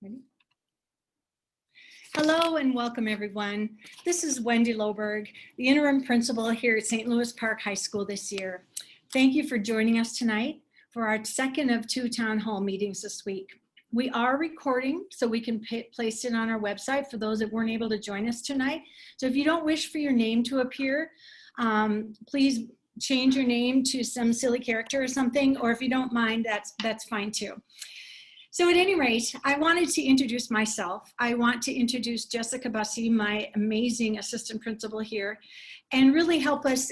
Ready? Hello and welcome everyone. This is Wendy Loberg, the interim principal here at St. Louis Park High School this year. Thank you for joining us tonight for our second of 2 town hall meetings this week. We are recording so we can place it on our website for those that weren't able to join us tonight. So if you don't wish for your name to appear, please change your name to some silly character or something, or if you don't mind, that's fine too. So at any rate, I wanted to introduce myself. I want to introduce Jessica Bussey, my amazing assistant principal here, and really help us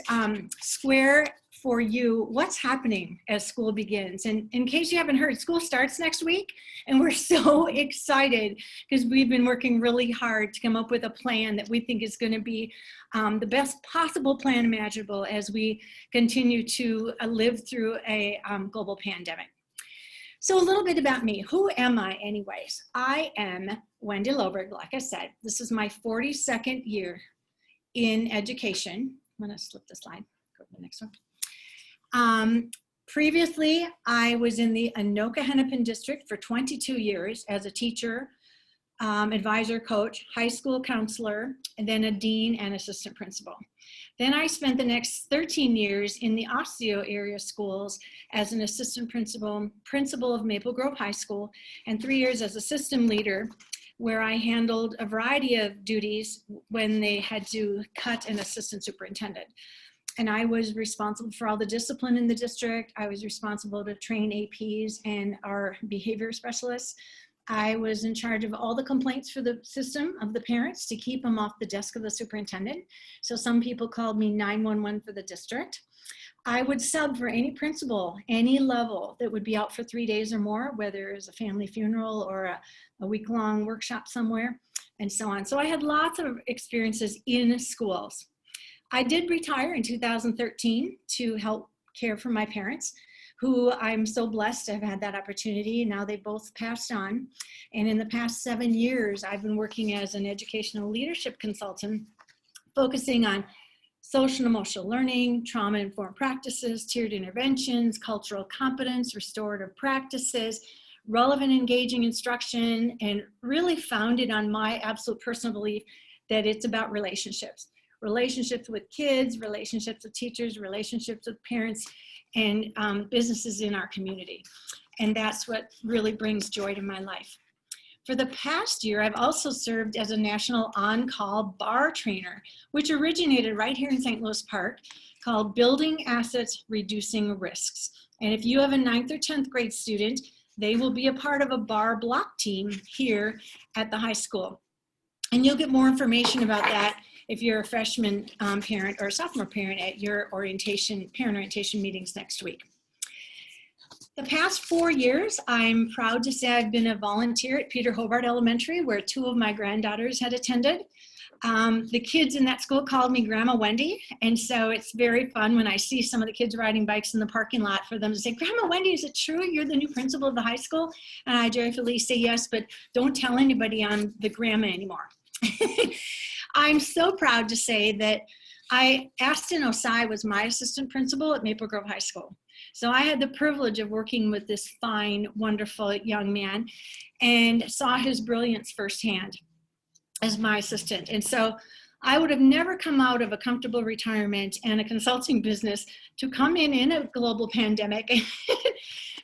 square for you what's happening as school begins. And in case you haven't heard, school starts next week, and we're so excited because we've been working really hard to come up with a plan that we think is going to be the best possible plan imaginable as we continue to live through a global pandemic. So a little bit about me. Who am I anyways? I am Wendy Loberg, like I said. This is my 42nd year in education. I'm gonna flip the slide, go to the next one. Previously, I was in the Anoka-Hennepin district for 22 years as a teacher, advisor, coach, high school counselor, and then a dean and assistant principal. Then I spent the next 13 years in the Osseo area schools as an assistant principal of Maple Grove High School, and 3 years as a system leader, where I handled a variety of duties when they had to cut an assistant superintendent. And I was responsible for all the discipline in the district. I was responsible to train APs and our behavior specialists. I was in charge of all the complaints for the system of the parents to keep them off the desk of the superintendent. So some people called me 911 for the district. I would sub for any principal, any level that would be out for 3 days or more, whether it was a family funeral or a week-long workshop somewhere, and so on. So I had lots of experiences in schools. I did retire in 2013 to help care for my parents, who I'm so blessed to have had that opportunity. Now they both passed on. And in the past 7 years, I've been working as an educational leadership consultant, focusing on social and emotional learning, trauma-informed practices, tiered interventions, cultural competence, restorative practices, relevant engaging instruction, and really founded on my absolute personal belief that it's about relationships. Relationships with kids, relationships with teachers, relationships with parents, and businesses in our community. And that's what really brings joy to my life. For the past year, I've also served as a national on-call bar trainer, which originated right here in St. Louis Park, called Building Assets, Reducing Risks. And if you have a 9th or 10th grade student, they will be a part of a bar block team here at the high school. And you'll get more information about that if you're a freshman parent or a sophomore parent at your parent orientation meetings next week. The past 4 years, I'm proud to say I've been a volunteer at Peter Hobart Elementary, where 2 of my granddaughters had attended. The kids in that school called me Grandma Wendy, and so it's very fun when I see some of the kids riding bikes in the parking lot for them to say, Grandma Wendy, is it true you're the new principal of the high school? And I joyfully say yes, but don't tell anybody I'm the grandma anymore. I'm so proud to say that Aston Osai was my assistant principal at Maple Grove High School. So I had the privilege of working with this fine, wonderful young man and saw his brilliance firsthand as my assistant. And so I would have never come out of a comfortable retirement and a consulting business to come in a global pandemic and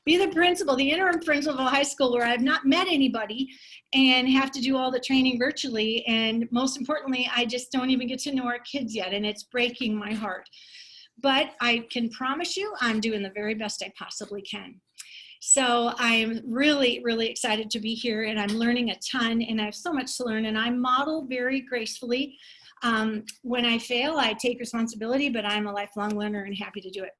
be the principal, the interim principal of a high school where I've not met anybody and have to do all the training virtually. And most importantly, I just don't even get to know our kids yet, and it's breaking my heart. But I can promise you I'm doing the very best I possibly can. So I'm really, really excited to be here, and I'm learning a ton, and I have so much to learn, and I model very gracefully. When I fail, I take responsibility, but I'm a lifelong learner and happy to do it.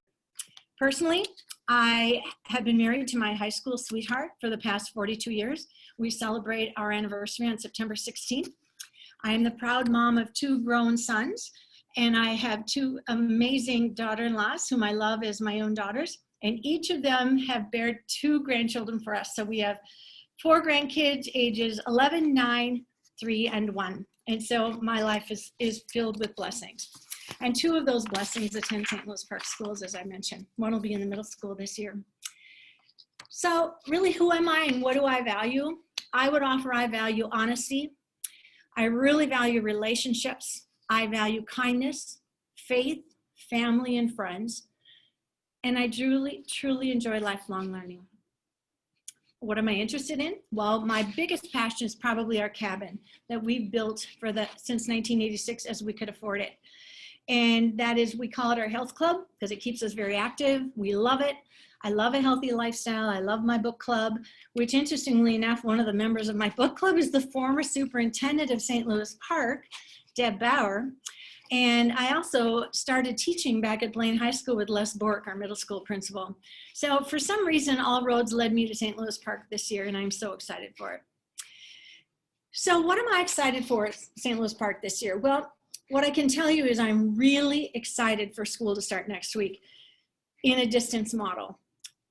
Personally, I have been married to my high school sweetheart for the past 42 years. We celebrate our anniversary on September 16th. I am the proud mom of 2 grown sons, and I have 2 amazing daughter-in-laws whom I love as my own daughters, and each of them have bared 2 grandchildren for us. So we have 4 grandkids ages 11, 9, 3, and 1. And so my life is filled with blessings. And 2 of those blessings attend St. Louis Park schools, as I mentioned. One will be in the middle school this year. So really, who am I and what do I value? I would offer I value honesty. I really value relationships. I value kindness, faith, family, and friends. And I truly enjoy lifelong learning. What am I interested in? Well, my biggest passion is probably our cabin that we've built since 1986 as we could afford it. And that is, we call it our health club because it keeps us very active. We love it. I love a healthy lifestyle. I love my book club, which interestingly enough, one of the members of my book club is the former superintendent of St. Louis Park, Deb Bauer. And I also started teaching back at Blaine High School with Les Bork, our middle school principal. So for some reason, all roads led me to St. Louis Park this year, and I'm so excited for it. So what am I excited for at St. Louis Park this year? Well, what I can tell you is I'm really excited for school to start next week in a distance model.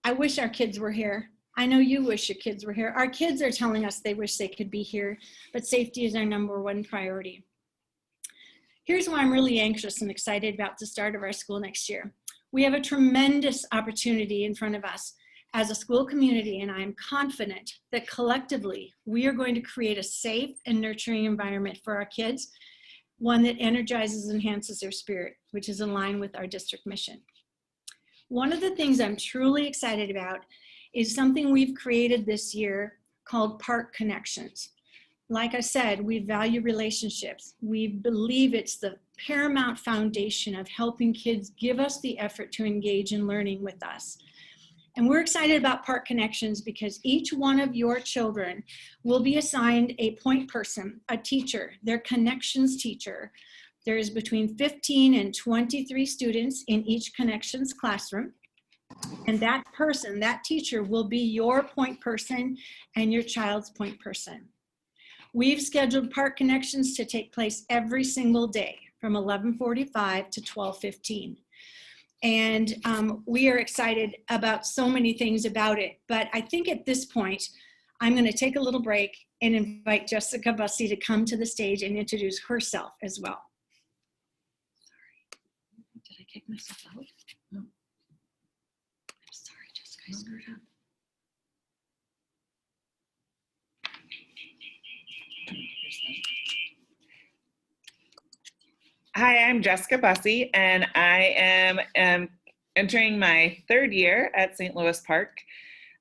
I wish our kids were here. I know you wish your kids were here. Our kids are telling us they wish they could be here, but safety is our #1 priority. Here's why I'm really anxious and excited about the start of our school next year. We have a tremendous opportunity in front of us as a school community, and I'm confident that collectively we are going to create a safe and nurturing environment for our kids, one that energizes and enhances their spirit, which is in line with our district mission. One of the things I'm truly excited about is something we've created this year called Park Connections. Like I said, we value relationships. We believe it's the paramount foundation of helping kids give us the effort to engage in learning with us. And we're excited about Park Connections because each one of your children will be assigned a point person, a teacher, their connections teacher. There's between 15 and 23 students in each connections classroom. And that person, that teacher, will be your point person and your child's point person. We've scheduled Park Connections to take place every single day from 11:45 to 12:15. And we are excited about so many things about it. But I think at this point, I'm going to take a little break and invite Jessica Bussey to come to the stage and introduce herself as well. Sorry, did I kick myself out? No. I'm sorry, Jessica, I screwed up. Hi, I'm Jessica Bussey, and I am entering my 3rd year at St. Louis Park,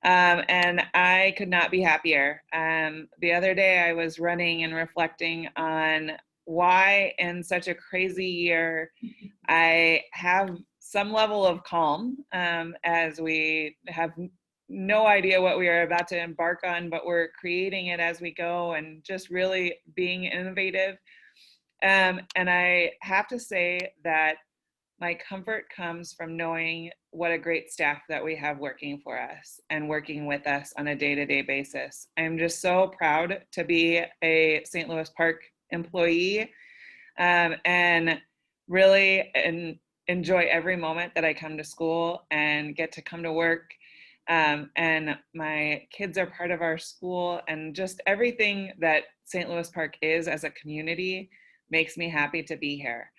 and I could not be happier. The other day I was running and reflecting on why in such a crazy year I have some level of calm as we have no idea what we are about to embark on, but we're creating it as we go and just really being innovative. And I have to say that my comfort comes from knowing what a great staff that we have working for us and working with us on a day-to-day basis. I'm just so proud to be a St. Louis Park employee and really enjoy every moment that I come to school and get to come to work. And my kids are part of our school, and just everything that St. Louis Park is as a community makes me happy to be here.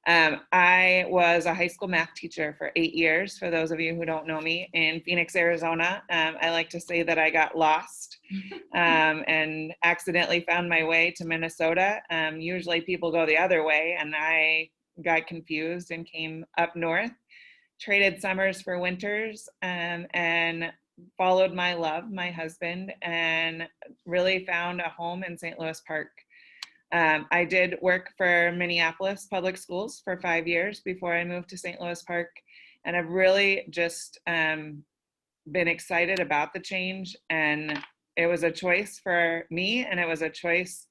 I was a high school math teacher for 8 years, for those of you who don't know me, in Phoenix, Arizona. I like to say that I got lost and accidentally found my way to Minnesota. Usually people go the other way, and I got confused and came up north, traded summers for winters, and followed my love, my husband, and really found a home in St. Louis Park. I did work for Minneapolis Public Schools for 5 years before I moved to St. Louis Park, and I've really just been excited about the change. And it was a choice for me, and it was a choice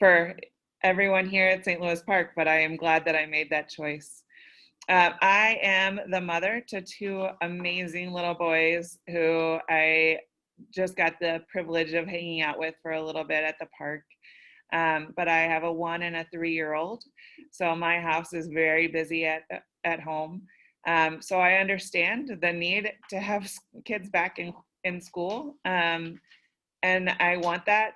for everyone here at St. Louis Park, but I am glad that I made that choice. I am the mother to 2 amazing little boys who I just got the privilege of hanging out with for a little bit at the park. But I have a 1 and a 3-year-old, so my house is very busy at home. So I understand the need to have kids back in school, and I want that.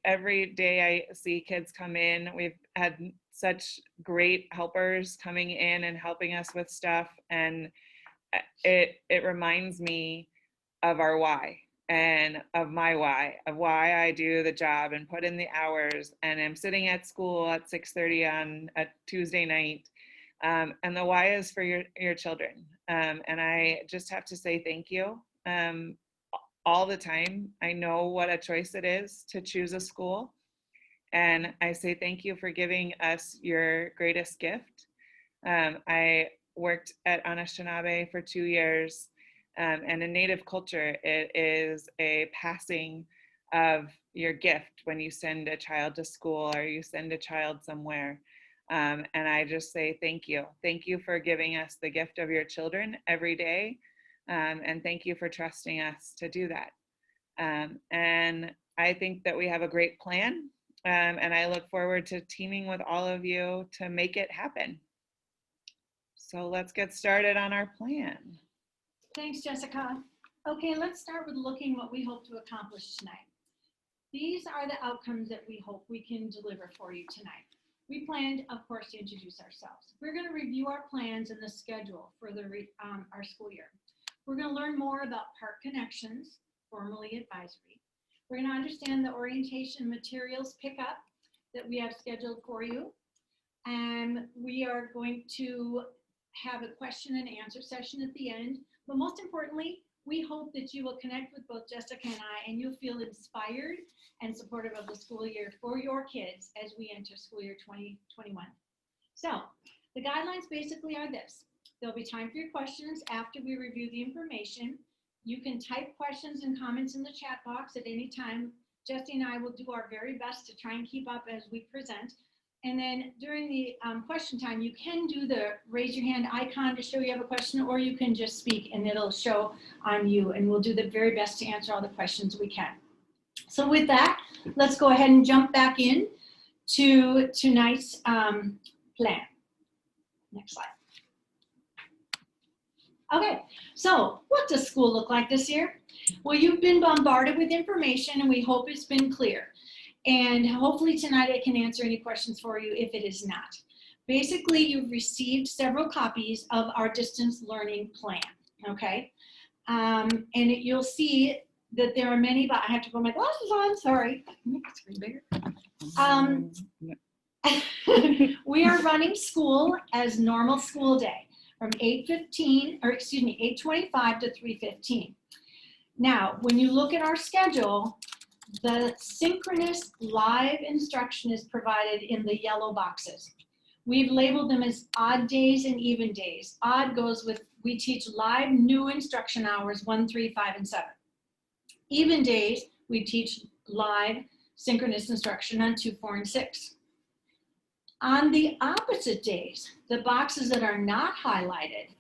Every day I see kids come in. We've had such great helpers coming in and helping us with stuff, and it reminds me of our why and of my why, of why I do the job and put in the hours and am sitting at school at 6:30 on a Tuesday night. And the why is for your children. And I just have to say thank you all the time. I know what a choice it is to choose a school. And I say thank you for giving us your greatest gift. I worked at Anishinaabe for 2 years, and in Native culture, it is a passing of your gift when you send a child to school or you send a child somewhere. And I just say thank you. Thank you for giving us the gift of your children every day, and thank you for trusting us to do that. And I think that we have a great plan, and I look forward to teaming with all of you to make it happen. So let's get started on our plan. Thanks, Jessica. Okay, let's start with looking what we hope to accomplish tonight. These are the outcomes that we hope we can deliver for you tonight. We planned, of course, to introduce ourselves. We're going to review our plans and the schedule for our school year. We're going to learn more about Park Connections, formerly advisory. We're going to understand the orientation materials pickup that we have scheduled for you. And we are going to have a question and answer session at the end. But most importantly, we hope that you will connect with both Jessica and I, and you'll feel inspired and supportive of the school year for your kids as we enter school year 2021. So the guidelines basically are this. There'll be time for your questions after we review the information. You can type questions and comments in the chat box at any time. Jesse and I will do our very best to try and keep up as we present. And then during the question time, you can do the raise your hand icon to show you have a question, or you can just speak and it'll show on you, and we'll do the very best to answer all the questions we can. So with that, let's go ahead and jump back in to tonight's plan. Next slide. Okay, so what does school look like this year? Well, you've been bombarded with information and we hope it's been clear. And hopefully tonight I can answer any questions for you if it is not. Basically, you've received several copies of our distance learning plan, okay? You'll see that there are many, but I have to put my glasses on, sorry. It's bigger. We are running school as normal school day from 8:25 to 3:15. Now, when you look at our schedule, the synchronous live instruction is provided in the yellow boxes. We've labeled them as odd days and even days. Odd goes with, we teach live new instruction hours 1, 3, 5, and 7. Even days, we teach live synchronous instruction on 2, 4, and 6. On the opposite days, the boxes that are not highlighted,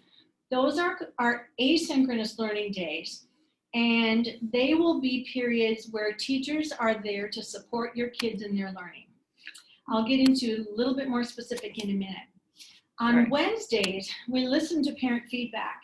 those are asynchronous learning days. And they will be periods where teachers are there to support your kids in their learning. I'll get into a little bit more specific in a minute. On Wednesdays, we listen to parent feedback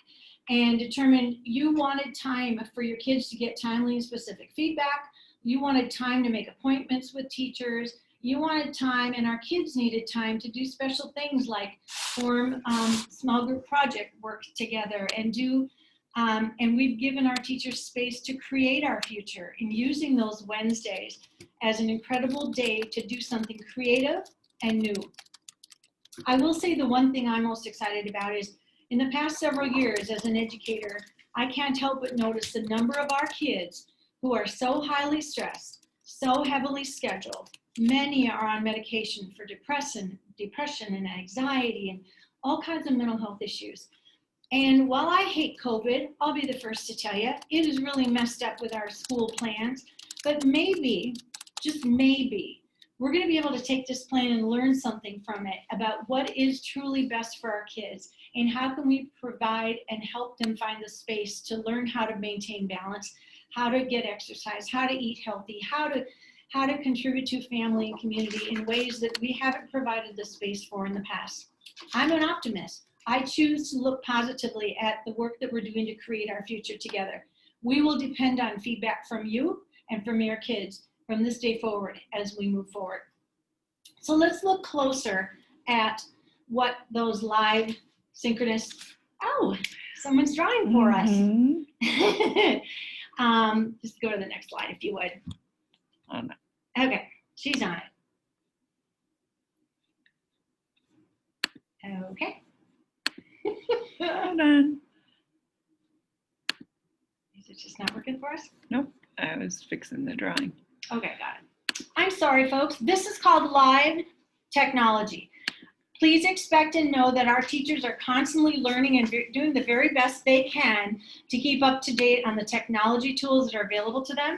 and determine you wanted time for your kids to get timely and specific feedback. You wanted time to make appointments with teachers. You wanted time, and our kids needed time to do special things like form small group project work together and do and we've given our teachers space to create our future in using those Wednesdays as an incredible day to do something creative and new. I will say the one thing I'm most excited about is in the past several years as an educator, I can't help but notice the number of our kids who are so highly stressed, so heavily scheduled. Many are on medication for depression and anxiety and all kinds of mental health issues. And while I hate COVID, I'll be the first to tell you, it is really messed up with our school plans. But maybe, just maybe, we're going to be able to take this plan and learn something from it about what is truly best for our kids and how can we provide and help them find the space to learn how to maintain balance, how to get exercise, how to eat healthy, how to contribute to family and community in ways that we haven't provided the space for in the past. I'm an optimist. I choose to look positively at the work that we're doing to create our future together. We will depend on feedback from you and from your kids from this day forward as we move forward. So let's look closer at what those live synchronous, Someone's drawing for us. Mhm. Just go to the next slide if you would. Oh, no. Okay, she's on it. Okay. Hold on. Is it just not working for us? Nope, I was fixing the drawing. Okay, got it. I'm sorry, folks. This is called live technology. Please expect and know that our teachers are constantly learning and doing the very best they can to keep up to date on the technology tools that are available to them.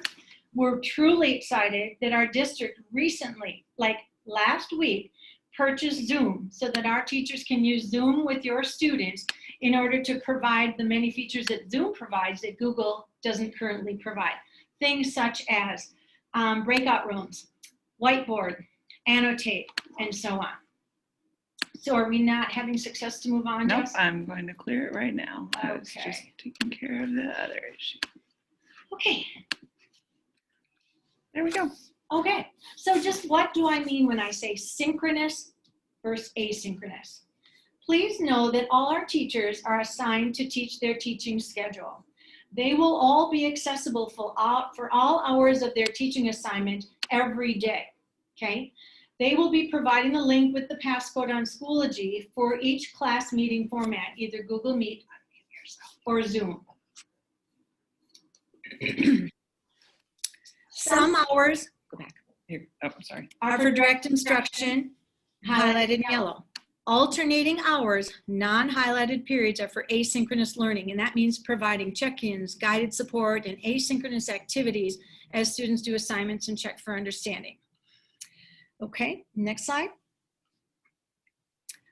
We're truly excited that our district recently, like last week, purchased Zoom so that our teachers can use Zoom with your students in order to provide the many features that Zoom provides that Google doesn't currently provide. Things such as breakout rooms, whiteboard, annotate, and so on. So are we not having success to move on, Nope, Jess? I'm going to clear it right now. I was Okay. just taking care of the other issue. Okay. There we go. Okay, so just what do I mean when I say synchronous versus asynchronous? Please know that all our teachers are assigned to teach their teaching schedule. They will all be accessible for all hours of their teaching assignment every day, okay? They will be providing a link with the passcode on Schoology for each class meeting format, either Google Meet or Zoom. Some hours, go back, Here. Oh, sorry. are for direct instruction, highlighted in yellow. Alternating hours, non-highlighted periods, are for asynchronous learning, and that means providing check-ins, guided support, and asynchronous activities as students do assignments and check for understanding. Okay, next slide.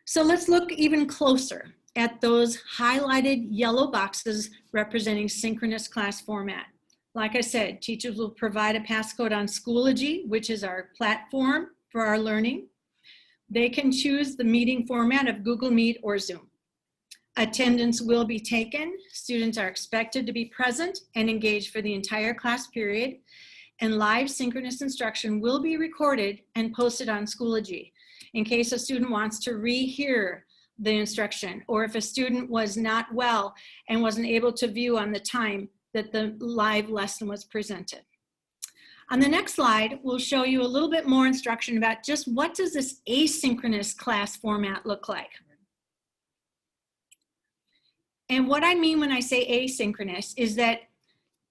So let's look even closer at those highlighted yellow boxes representing synchronous class format. Like I said, teachers will provide a passcode on Schoology, which is our platform for our learning. They can choose the meeting format of Google Meet or Zoom. Attendance will be taken. Students are expected to be present and engaged for the entire class period. And live synchronous instruction will be recorded and posted on Schoology in case a student wants to rehear the instruction, or if a student was not well and wasn't able to view on the time that the live lesson was presented. On the next slide, we'll show you a little bit more instruction about just what does this asynchronous class format look like. And what I mean when I say asynchronous is that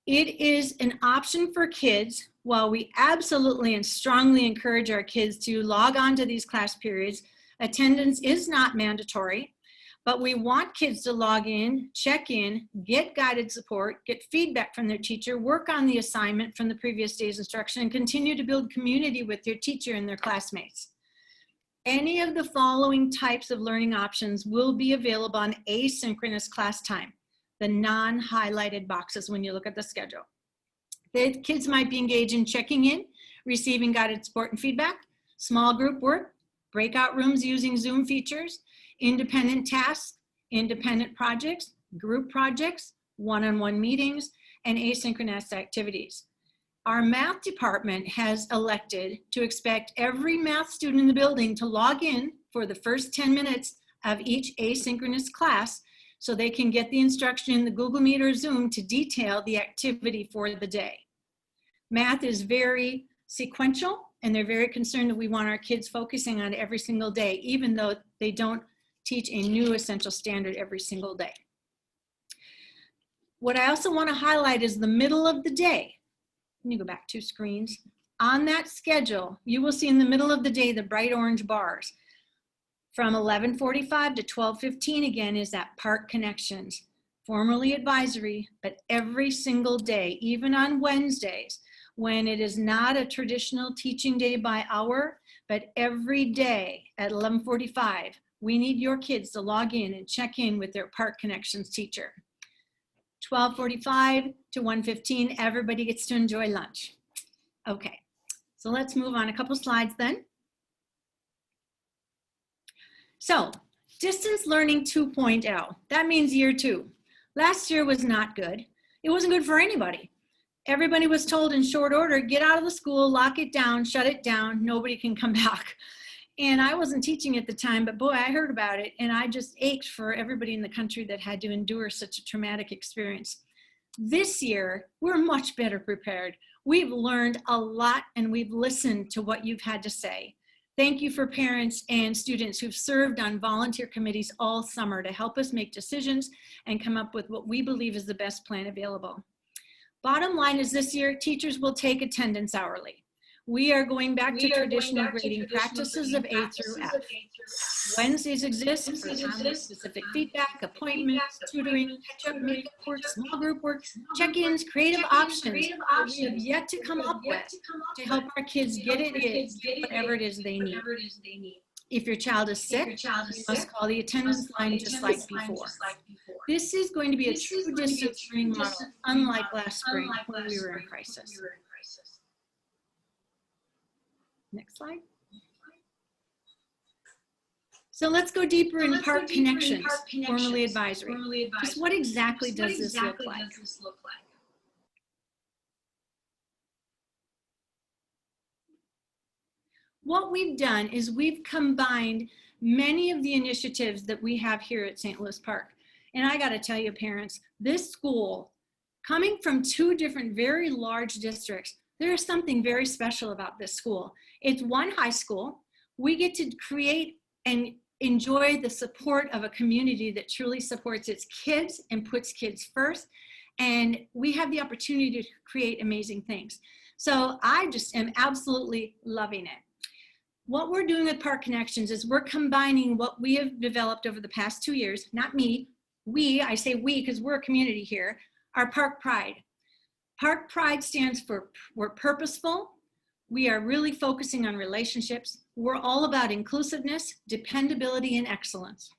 it is an option for kids. While we absolutely and strongly encourage our kids to log on to these class periods, attendance is not mandatory, but we want kids to log in, check in, get guided support, get feedback from their teacher, work on the assignment from the previous day's instruction, and continue to build community with their teacher and their classmates. Any of the following types of learning options will be available on asynchronous class time, the non-highlighted boxes when you look at the schedule. The kids might be engaged in checking in, receiving guided support and feedback, small group work, breakout rooms using Zoom features, independent tasks, independent projects, group projects, one-on-one meetings, and asynchronous activities. Our math department has elected to expect every math student in the building to log in for the first 10 minutes of each asynchronous class so they can get the instruction in the Google Meet or Zoom to detail the activity for the day. Math is very sequential, and they're very concerned that we want our kids focusing on it every single day, even though they don't teach a new essential standard every single day. What I also want to highlight is the middle of the day. Let me go back 2 screens. On that schedule, you will see in the middle of the day the bright orange bars. From 11:45 to 12:15 again is that Park Connections, formerly advisory, but every single day, even on Wednesdays, when it is not a traditional teaching day by hour, but every day at 11:45, we need your kids to log in and check in with their Park Connections teacher. 12:45 to 1:15, everybody gets to enjoy lunch. Okay, so let's move on a couple slides then. So, distance learning 2.0, that means year 2. Last year was not good. It wasn't good for anybody. Everybody was told in short order, get out of the school, lock it down, shut it down, nobody can come back. And I wasn't teaching at the time, but boy, I heard about it, and I just ached for everybody in the country that had to endure such a traumatic experience. This year, we're much better prepared. We've learned a lot, and we've listened to what you've had to say. Thank you for parents and students who've served on volunteer committees all summer to help us make decisions and come up with what we believe is the best plan available. Bottom line is this year, teachers will take attendance hourly. We are going back to traditional grading practices of A through F. Wednesdays exist for specific feedback, appointments, tutoring, catch-up, makeup work, small group work, check-ins, creative options that we have yet to come up with to help our kids get whatever it is they need. If your child is sick, you must call the attendance line just like before. This is going to be a true distance learning model, unlike last spring when we were in crisis. Next slide. So let's go deeper in Park Connections, formerly advisory. Just what exactly does this look like? What we've done is we've combined many of the initiatives that we have here at St. Louis Park. And I got to tell you, parents, this school, coming from two different very large districts, there is something very special about this school. It's one high school. We get to create and enjoy the support of a community that truly supports its kids and puts kids first. And we have the opportunity to create amazing things. So I just am absolutely loving it. What we're doing with Park Connections is we're combining what we have developed over the past 2 years, not me, I say we because we're a community here, our Park Pride. Park Pride stands for we're purposeful, we are really focusing on relationships, we're all about inclusiveness, dependability, and excellence.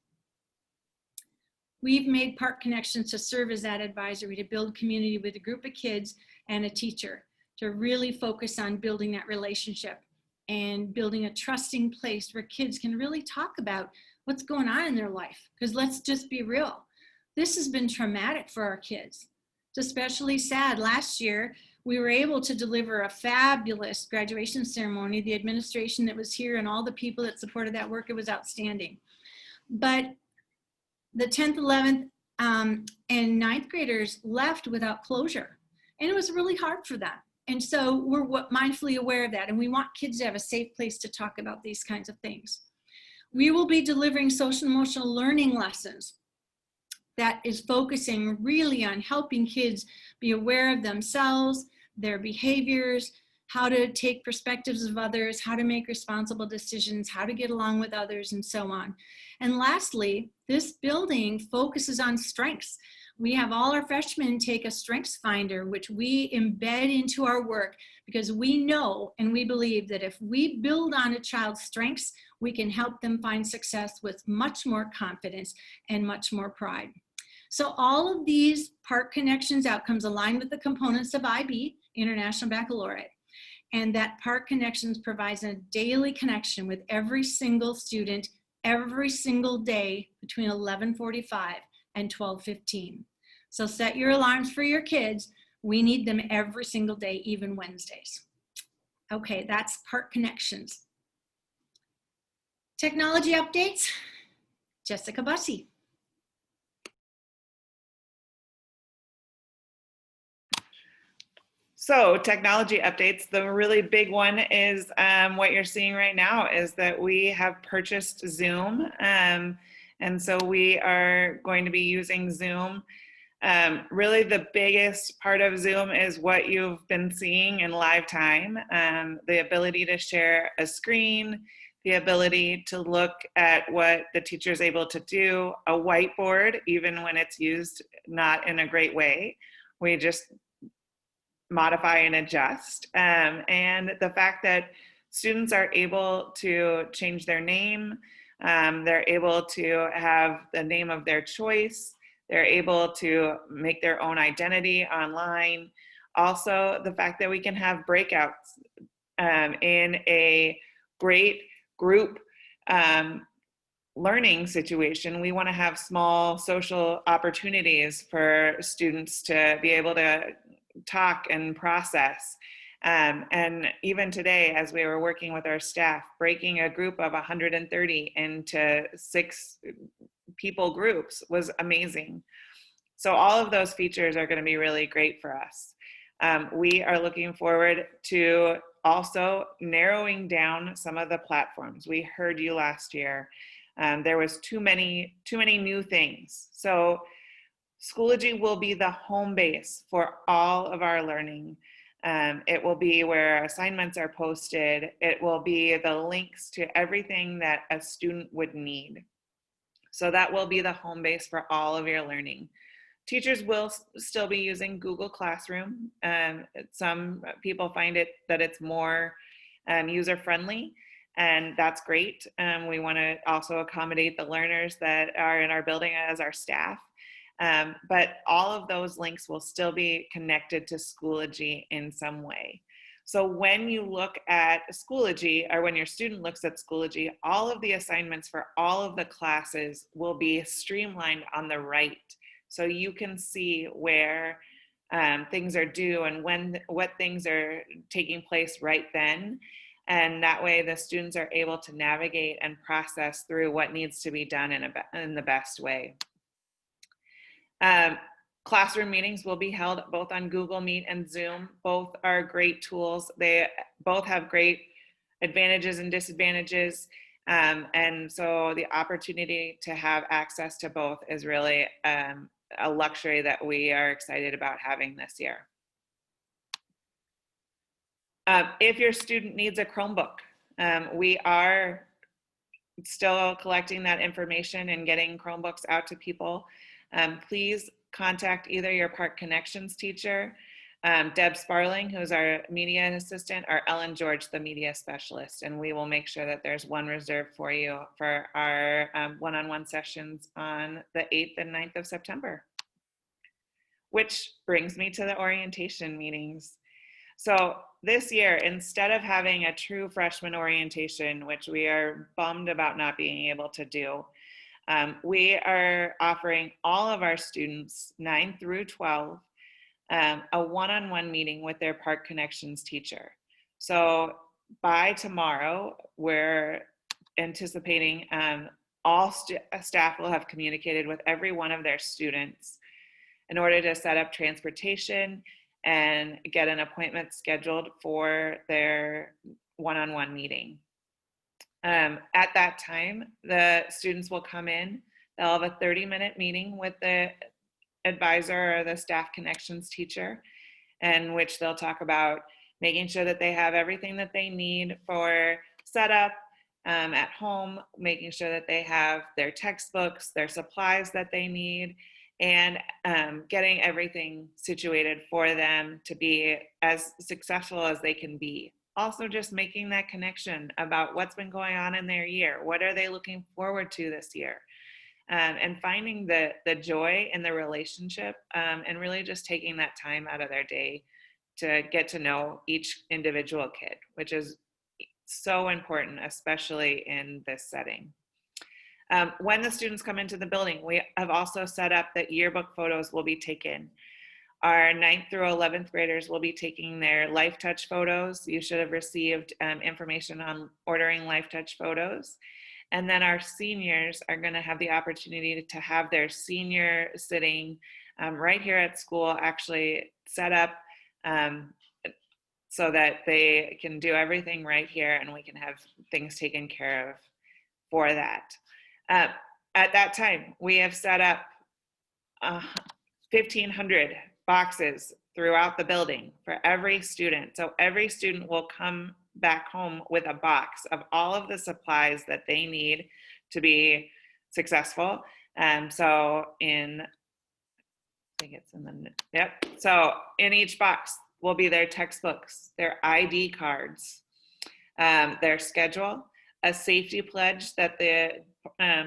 We've made Park Connections to serve as that advisory to build community with a group of kids and a teacher, to really focus on building that relationship and building a trusting place where kids can really talk about what's going on in their life. Because let's just be real, this has been traumatic for our kids. It's especially sad. Last year, we were able to deliver a fabulous graduation ceremony. The administration that was here and all the people that supported that work, it was outstanding. But the 10th, 11th, and 9th graders left without closure. And it was really hard for them. And so we're mindfully aware of that. And we want kids to have a safe place to talk about these kinds of things. We will be delivering social and emotional learning lessons that is focusing really on helping kids be aware of themselves, their behaviors, how to take perspectives of others, how to make responsible decisions, how to get along with others, and so on. And lastly, this building focuses on strengths. We have all our freshmen take a strengths finder, which we embed into our work because we know and we believe that if we build on a child's strengths, we can help them find success with much more confidence and much more pride. So all of these Park Connections outcomes align with the components of IB, International Baccalaureate. And that Park Connections provides a daily connection with every single student every single day between 11:45 and 12:15. So set your alarms for your kids. We need them every single day, even Wednesdays. Okay, that's Park Connections. Technology updates, Jessica Bussey. So technology updates, the really big one is what you're seeing right now is that we have purchased Zoom. And so we are going to be using Zoom. Really the biggest part of Zoom is what you've been seeing in live time, the ability to share a screen, the ability to look at what the teacher is able to do, a whiteboard, even when it's used not in a great way. We just modify and adjust. And the fact that students are able to change their name, they're able to have the name of their choice, they're able to make their own identity online. Also, the fact that we can have breakouts in a great group learning situation. We want to have small social opportunities for students to be able to talk and process. And even today, as we were working with our staff, breaking a group of 130 into 6 people groups was amazing. So all of those features are going to be really great for us. We are looking forward to also narrowing down some of the platforms. We heard you last year. There was too many new things. So Schoology will be the home base for all of our learning. It will be where assignments are posted. It will be the links to everything that a student would need. So that will be the home base for all of your learning. Teachers will still be using Google Classroom. Some people find that it's more user-friendly, and that's great. We want to also accommodate the learners that are in our building as our staff. But all of those links will still be connected to Schoology in some way. So when you look at Schoology, or when your student looks at Schoology, all of the assignments for all of the classes will be streamlined on the right. So you can see where things are due and what things are taking place right then. And that way the students are able to navigate and process through what needs to be done in the best way. Classroom meetings will be held both on Google Meet and Zoom. Both are great tools. They both have great advantages and disadvantages. And so the opportunity to have access to both is really a luxury that we are excited about having this year. If your student needs a Chromebook, we are still collecting that information and getting Chromebooks out to people. Please contact either your Park Connections teacher, Deb Sparling, who's our media assistant, or Ellen George, the media specialist, and we will make sure that there's one reserved for you for our one-on-one sessions on the 8th and 9th of September. Which brings me to the orientation meetings. So this year, instead of having a true freshman orientation, which we are bummed about not being able to do, we are offering all of our students, 9 through 12, a one-on-one meeting with their Park Connections teacher. So by tomorrow, we're anticipating all staff will have communicated with every one of their students in order to set up transportation and get an appointment scheduled for their one-on-one meeting. At that time, the students will come in, they'll have a 30-minute meeting with the advisor or the staff connections teacher, in which they'll talk about making sure that they have everything that they need for setup at home, making sure that they have their textbooks, their supplies that they need, and getting everything situated for them to be as successful as they can be. Also just making that connection about what's been going on in their year. What are they looking forward to this year? And finding the joy in the relationship and really just taking that time out of their day to get to know each individual kid, which is so important, especially in this setting. When the students come into the building, we have also set up that yearbook photos will be taken. Our 9th through 11th graders will be taking their Life Touch photos. You should have received information on ordering Life Touch photos. And then our seniors are going to have the opportunity to have their senior sitting right here at school actually set up so that they can do everything right here and we can have things taken care of for that. At that time, we have set up 1,500 boxes throughout the building for every student. So every student will come back home with a box of all of the supplies that they need to be successful. So in each box will be their textbooks, their ID cards, their schedule, a safety pledge that the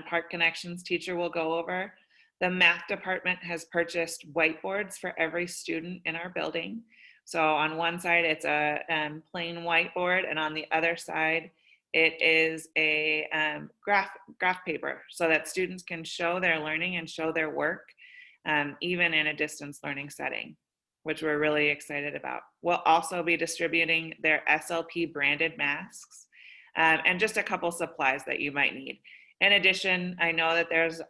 Park Connections teacher will go over. The math department has purchased whiteboards for every student in our building. So on one side, it's a plain whiteboard, and on the other side, it is a graph paper so that students can show their learning and show their work, even in a distance learning setting. which we're really excited about. We'll also be distributing their SLP branded masks and just a couple supplies that you might need. In addition, I know that there's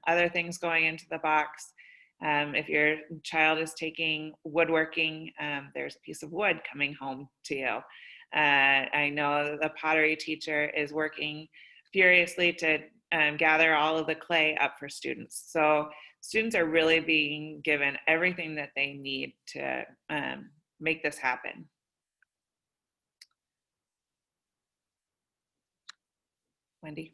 other things going into the box. If your child is taking woodworking, there's a piece of wood coming home to you. I know the pottery teacher is working furiously to gather all of the clay up for students. So students are really being given everything that they need to make this happen. Wendy.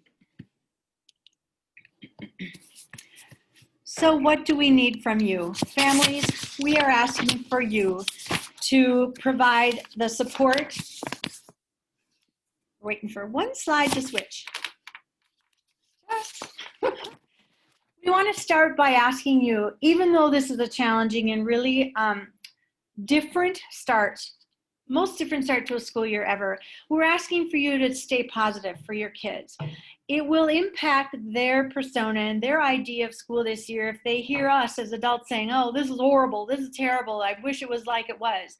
So what do we need from you? Families, we are asking for you to provide the support. Waiting for one slide to switch. We want to start by asking you, even though this is a challenging and really different start, most different start to a school year ever, we're asking for you to stay positive for your kids. It will impact their persona and their idea of school this year if they hear us as adults saying, oh, this is horrible, this is terrible, I wish it was like it was.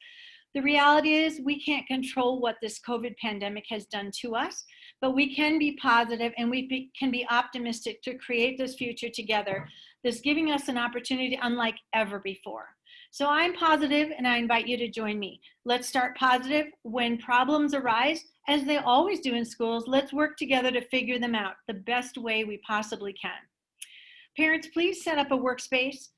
The reality is we can't control what this COVID pandemic has done to us, but we can be positive and we can be optimistic to create this future together that's giving us an opportunity unlike ever before. So I'm positive and I invite you to join me. Let's start positive. When problems arise, as they always do in schools, let's work together to figure them out the best way we possibly can. Parents, please set up a workspace.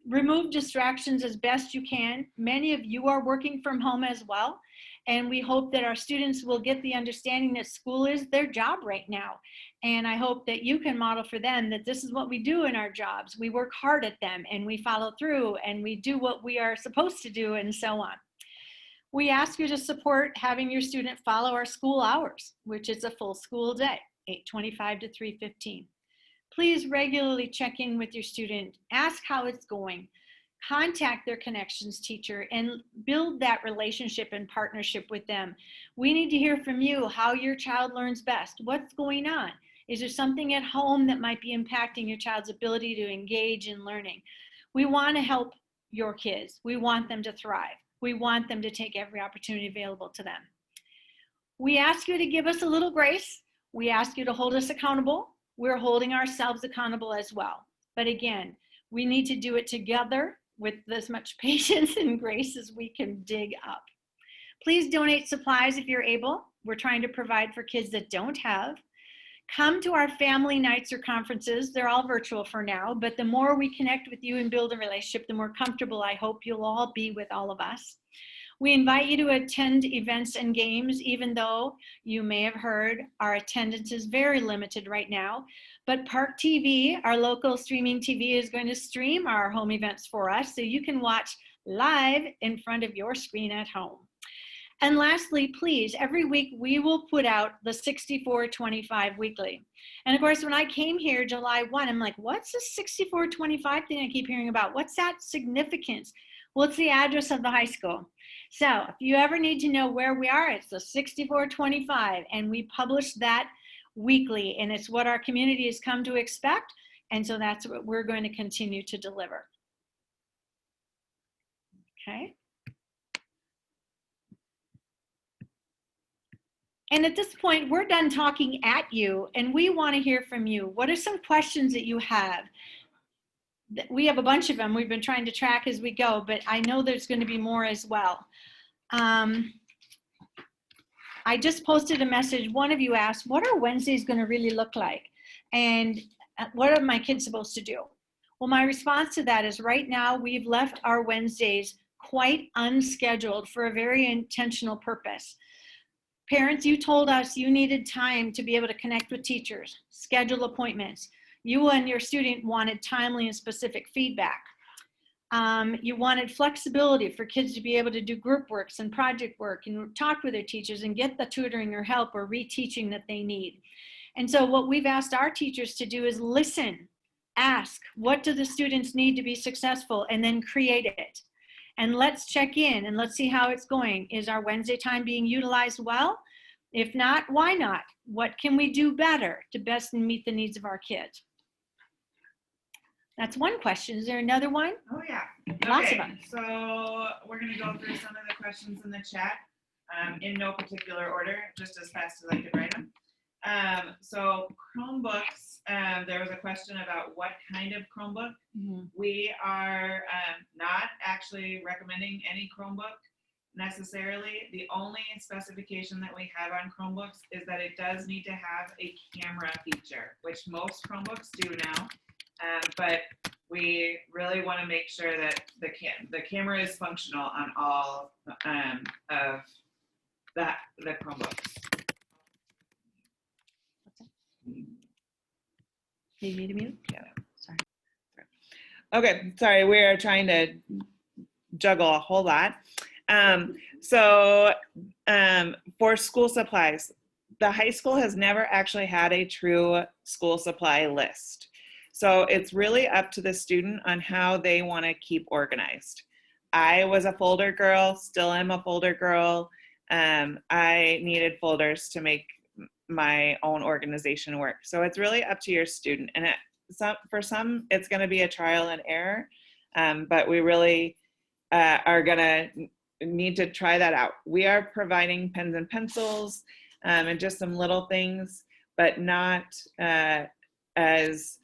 Remove distractions as best you can. Many of you are working from home as well, and we hope that our students will get the understanding that school is their job right now. And I hope that you can model for them that this is what we do in our jobs. We work hard at them and we follow through and we do what we are supposed to do and so on. We ask you to support having your student follow our school hours, which is a full school day, 8:25 to 3:15. Please regularly check in with your student, ask how it's going, contact their connections teacher and build that relationship and partnership with them. We need to hear from you how your child learns best. What's going on? Is there something at home that might be impacting your child's ability to engage in learning? We want to help your kids. We want them to thrive. We want them to take every opportunity available to them. We ask you to give us a little grace. We ask you to hold us accountable. We're holding ourselves accountable as well. But again, we need to do it together with as much patience and grace as we can dig up. Please donate supplies if you're able. We're trying to provide for kids that don't have. Come to our family nights or conferences. They're all virtual for now, but the more we connect with you and build a relationship, the more comfortable I hope you'll all be with all of us. We invite you to attend events and games, even though you may have heard our attendance is very limited right now. But Park TV, our local streaming TV, is going to stream our home events for us so you can watch live in front of your screen at home. And lastly, please, every week we will put out the 6425 weekly. And of course, when I came here July 1, I'm like, what's this 6425 thing I keep hearing about? What's that significance? Well, it's the address of the high school. So if you ever need to know where we are, it's the 6425, and we publish that weekly, and it's what our community has come to expect, and so that's what we're going to continue to deliver. Okay. And at this point, we're done talking at you, and we want to hear from you. What are some questions that you have? We have a bunch of them. We've been trying to track as we go, but I know there's going to be more as well. I just posted a message. One of you asked, what are Wednesdays going to really look like? And what are my kids supposed to do? Well, my response to that is right now we've left our Wednesdays quite unscheduled for a very intentional purpose. Parents, you told us you needed time to be able to connect with teachers, schedule appointments. You and your student wanted timely and specific feedback. You wanted flexibility for kids to be able to do group works and project work and talk with their teachers and get the tutoring or help or reteaching that they need. And so what we've asked our teachers to do is listen, ask, what do the students need to be successful, and then create it. And let's check in and let's see how it's going. Is our Wednesday time being utilized well? If not, why not? What can we do better to best meet the needs of our kids? That's one question. Is there another one? Oh, yeah. Lots Okay, of them. so we're going to go through some of the questions in the chat in no particular order, just as fast as I could write them. So Chromebooks, there was a question about what kind of Chromebook. We are not actually recommending any Chromebook necessarily. The only specification that we have on Chromebooks is that it does need to have a camera feature, which most Chromebooks do now. But we really want to make sure that the camera is functional on all of the Chromebooks. Need me to mute? Yeah. Sorry. Okay, sorry, we're trying to juggle a whole lot. For school supplies, the high school has never actually had a true school supply list. So it's really up to the student on how they want to keep organized. I was a folder girl, still am a folder girl. I needed folders to make my own organization work. So it's really up to your student. And for some, it's going to be a trial and error, but we really are going to need to try that out. We are providing pens and pencils and just some little things, but not as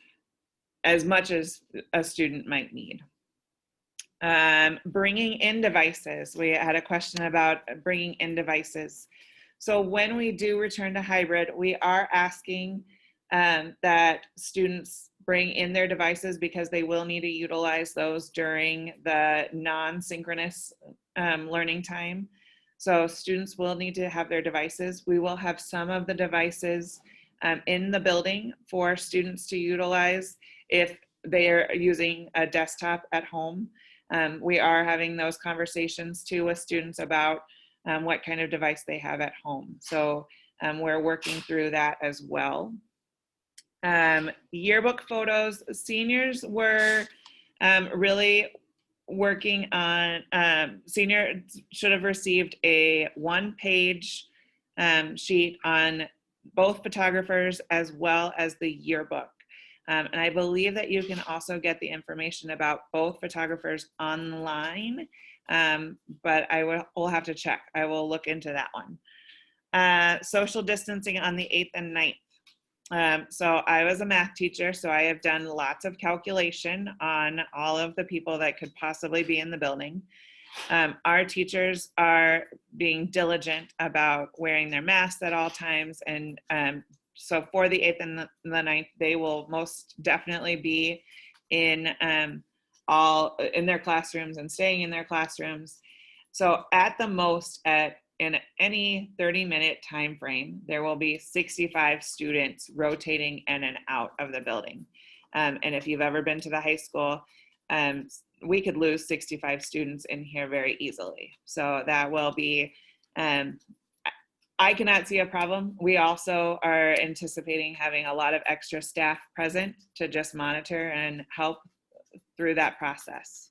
much as a student might need. Bringing in devices. We had a question about bringing in devices. So when we do return to hybrid, we are asking that students bring in their devices because they will need to utilize those during the non-synchronous learning time. So students will need to have their devices. We will have some of the devices in the building for students to utilize if they are using a desktop at home. We are having those conversations too with students about what kind of device they have at home. So we're working through that as well. Yearbook photos, seniors were really working on, senior should have received a one-page sheet on both photographers as well as the yearbook. And I believe that you can also get the information about both photographers online, but we'll have to check. I will look into that one. Social distancing on the 8th and 9th. So I was a math teacher, so I have done lots of calculation on all of the people that could possibly be in the building. Our teachers are being diligent about wearing their masks at all times, and so for the 8th and the 9th, they will most definitely be in their classrooms and staying in their classrooms. So at the most, in any 30-minute time frame, there will be 65 students rotating in and out of the building. And if you've ever been to the high school, we could lose 65 students in here very easily. So that will be, I cannot see a problem. We also are anticipating having a lot of extra staff present to just monitor and help through that process.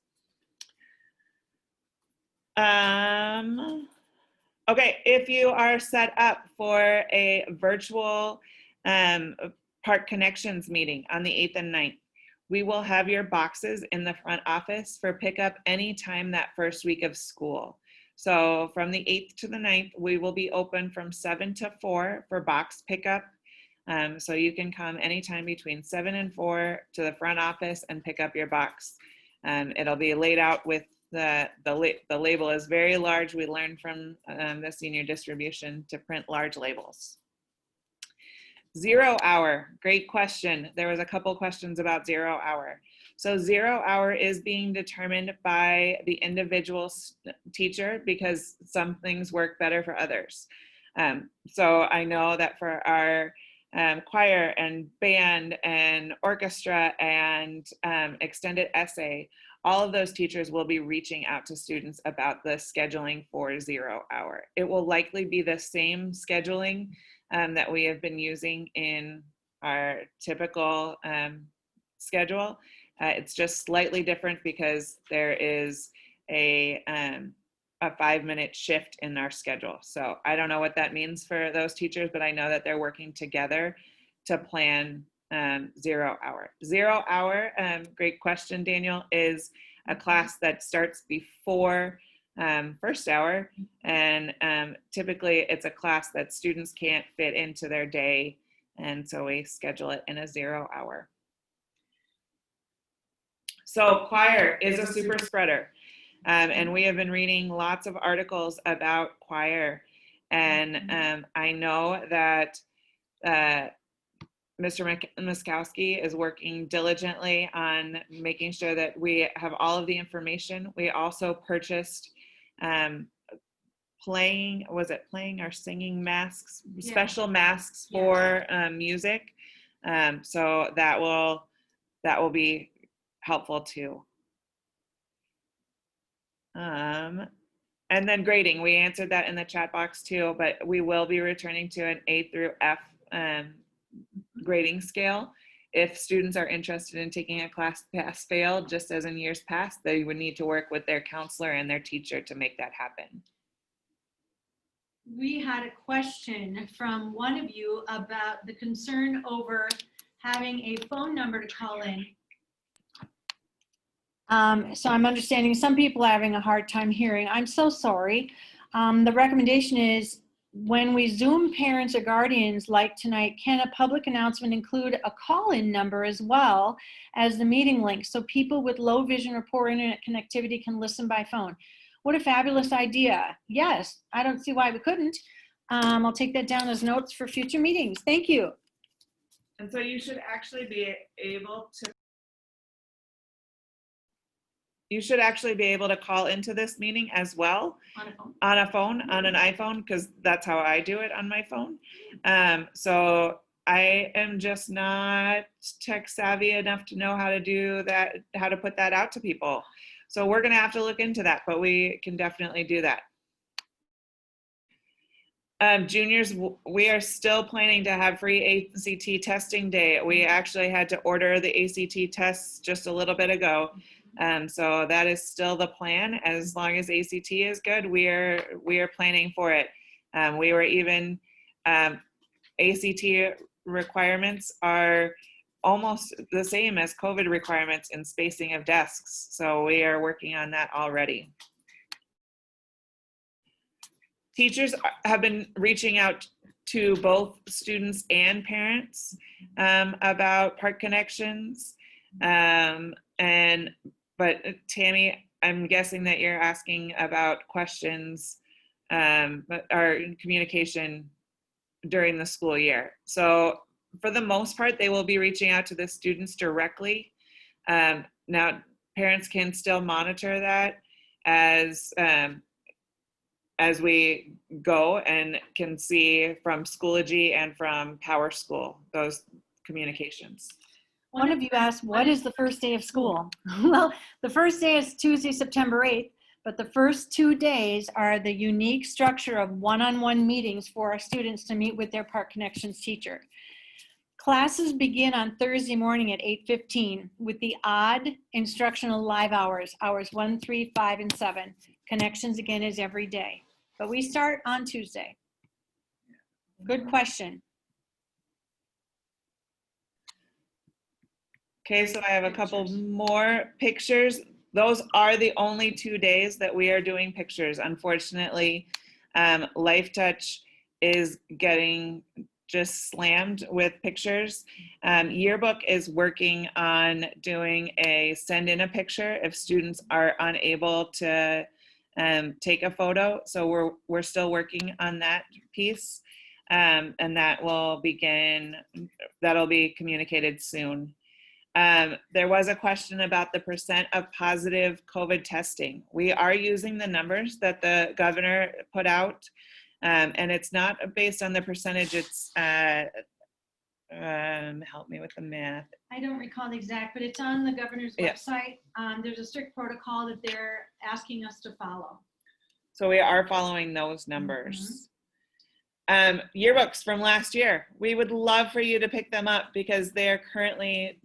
Okay, if you are set up for a virtual Park Connections meeting on the 8th and 9th, we will have your boxes in the front office for pickup anytime that first week of school. So from the 8th to the 9th, we will be open from 7 to 4 for box pickup. So you can come anytime between 7 and 4 to the front office and pick up your box. It'll be laid out with the label is very large. We learned from the senior distribution to print large labels. 0 hour, great question. There was a couple questions about 0 hour. So 0 hour is being determined by the individual teacher because some things work better for others. So I know that for our choir and band and orchestra and extended essay, all of those teachers will be reaching out to students about the scheduling for 0 hour. It will likely be the same scheduling that we have been using in our typical schedule. It's just slightly different because there is a 5-minute shift in our schedule. So I don't know what that means for those teachers, but I know that they're working together to plan 0 hour. 0 hour, great question, Daniel, is a class that starts before first hour, and typically it's a class that students can't fit into their day, and so we schedule it in a 0 hour. So choir is a super spreader, and we have been reading lots of articles about choir, and I know that Mr. Muskowski is working diligently on making sure that we have all of the information. We also purchased playing or singing masks, special masks for music. So that will be helpful too. And then grading, we answered that in the chat box too, but we will be returning to an A through F grading scale. If students are interested in taking a class pass fail, just as in years past, they would need to work with their counselor and their teacher to make that happen. We had a question from one of you about the concern over having a phone number to call in. So I'm understanding some people are having a hard time hearing. I'm so sorry. The recommendation is when we Zoom parents or guardians like tonight, can a public announcement include a call-in number as well as the meeting link so people with low vision or poor internet connectivity can listen by phone? What a fabulous idea. Yes, I don't see why we couldn't. I'll take that down as notes for future meetings. Thank you. And so you should actually be able to call into this meeting as well on an iPhone, because that's how I do it on my phone. So I am just not tech savvy enough to know how to do that, how to put that out to people. So we're going to have to look into that, but we can definitely do that. Juniors, we are still planning to have free ACT testing day. We actually had to order the ACT tests just a little bit ago. So that is still the plan. As long as ACT is good, we are planning for it. We were even, ACT requirements are almost the same as COVID requirements in spacing of desks. So we are working on that already. Teachers have been reaching out to both students and parents about Park Connections. But Tammy, I'm guessing that you're asking about questions or communication during the school year. So for the most part, they will be reaching out to the students directly. Now, parents can still monitor that as we go and can see from Schoology and from Power School, those communications. One of you asked, what is the first day of school? Well, the first day is Tuesday, September 8th, but the first 2 days are the unique structure of one-on-one meetings for our students to meet with their Park Connections teacher. Classes begin on Thursday morning at 8:15 with the odd instructional live hours 1, 3, 5, and 7. Connections again is every day, but we start on Tuesday. Good question. Okay, so I have a couple more pictures. Those are the only 2 days that we are doing pictures. Unfortunately, Life Touch is getting just slammed with pictures. Yearbook is working on doing a send in a picture if students are unable to take a photo. So we're still working on that piece, and that'll be communicated soon. There was a question about the % of positive COVID testing. We are using the numbers that the governor put out, and it's not based on the percentage. It's, help me with the math. I don't recall the exact, but it's on the governor's website. There's a strict protocol that they're asking us to follow. So we are following those numbers. Mm-hmm. Yearbooks from last year. We would love for you to pick them up because they're currently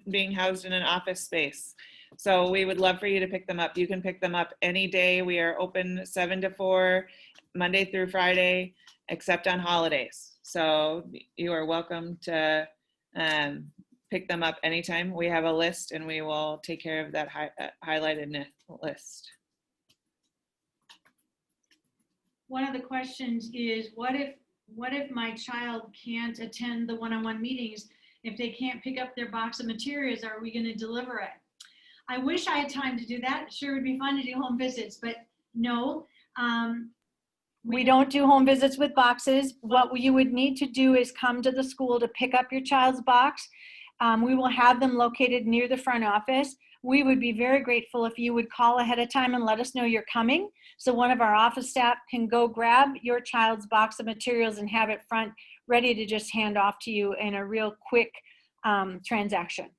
being housed in an office space. So we would love for you to pick them up. You can pick them up any day. We are open 7 to 4, Monday through Friday, except on holidays. So you are welcome to pick them up anytime. We have a list and we will take care of that highlighted list. One of the questions is, what if my child can't attend the one-on-one meetings? If they can't pick up their box of materials, are we going to deliver it? I wish I had time to do that. Sure would be fun to do home visits, but no. We don't do home visits with boxes. What you would need to do is come to the school to pick up your child's box. We will have them located near the front office. We would be very grateful if you would call ahead of time and let us know you're coming, so one of our office staff can go grab your child's box of materials and have it front ready to just hand off to you in a real quick transaction.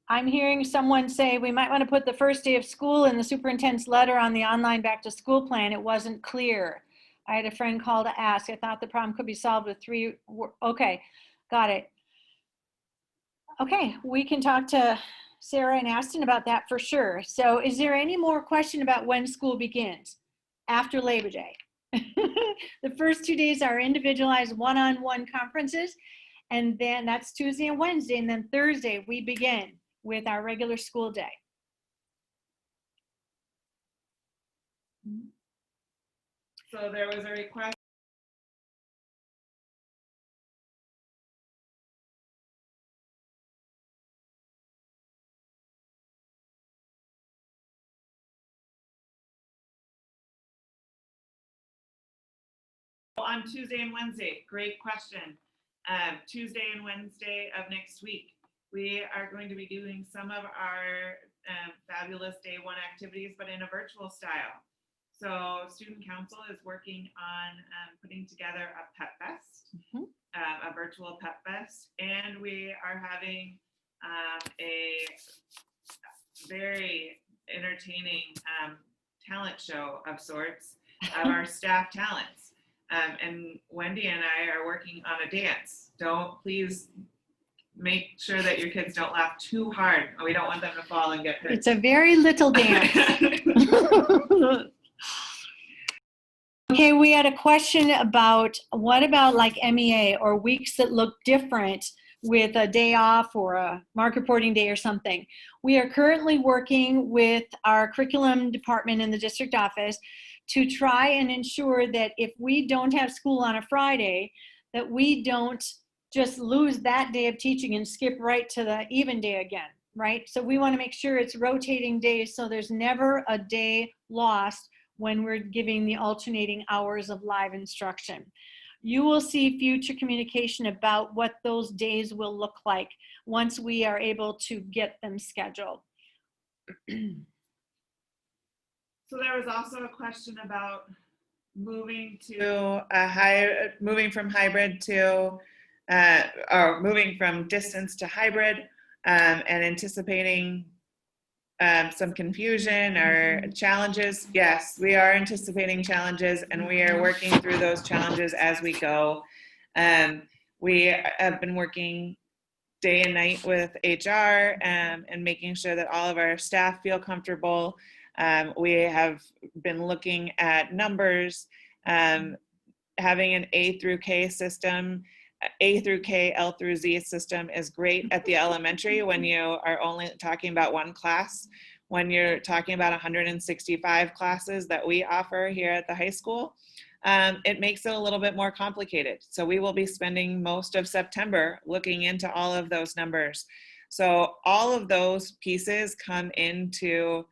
I'm hearing someone say we might want to put the first day of school in the superintendent's letter on the online back to school plan. It wasn't clear. I had a friend call to ask. I thought the problem could be solved with okay, got it. Okay, we can talk to Sarah and Aston about that for sure. So is there any more question about when school begins? After Labor Day. The first 2 days are individualized one-on-one conferences, and then that's Tuesday and Wednesday, and then Thursday we begin with our regular school day. So there was a request. On Tuesday and Wednesday, great question. Tuesday and Wednesday of next week, we are going to be doing some of our fabulous day one activities, but in a virtual style. So student council is working on putting together a pet fest, a virtual pet fest, and we are having a very entertaining talent show of sorts of our staff talents. And Wendy and I are working on a dance. Please make sure that your kids don't laugh too hard. We don't want them to fall and get hurt. It's a very little dance. Okay, we had a question about what about like MEA or weeks that look different with a day off or a mark reporting day or something. We are currently working with our curriculum department in the district office to try and ensure that if we don't have school on a Friday, that we don't just lose that day of teaching and skip right to the even day again, right? So we want to make sure it's rotating days so there's never a day lost when we're giving the alternating hours of live instruction. You will see future communication about what those days will look like once we are able to get them scheduled. So there was also a question about moving from hybrid to, or moving from distance to hybrid, and anticipating some confusion or challenges. Yes, we are anticipating challenges, and we are working through those challenges as we go. We have been working day and night with HR and making sure that all of our staff feel comfortable. We have been looking at numbers, having an A through K system. A through K, L through Z system is great at the elementary when you are only talking about one class. When you're talking about 165 classes that we offer here at the high school, it makes it a little bit more complicated. So we will be spending most of September looking into all of those numbers. So all of those pieces come into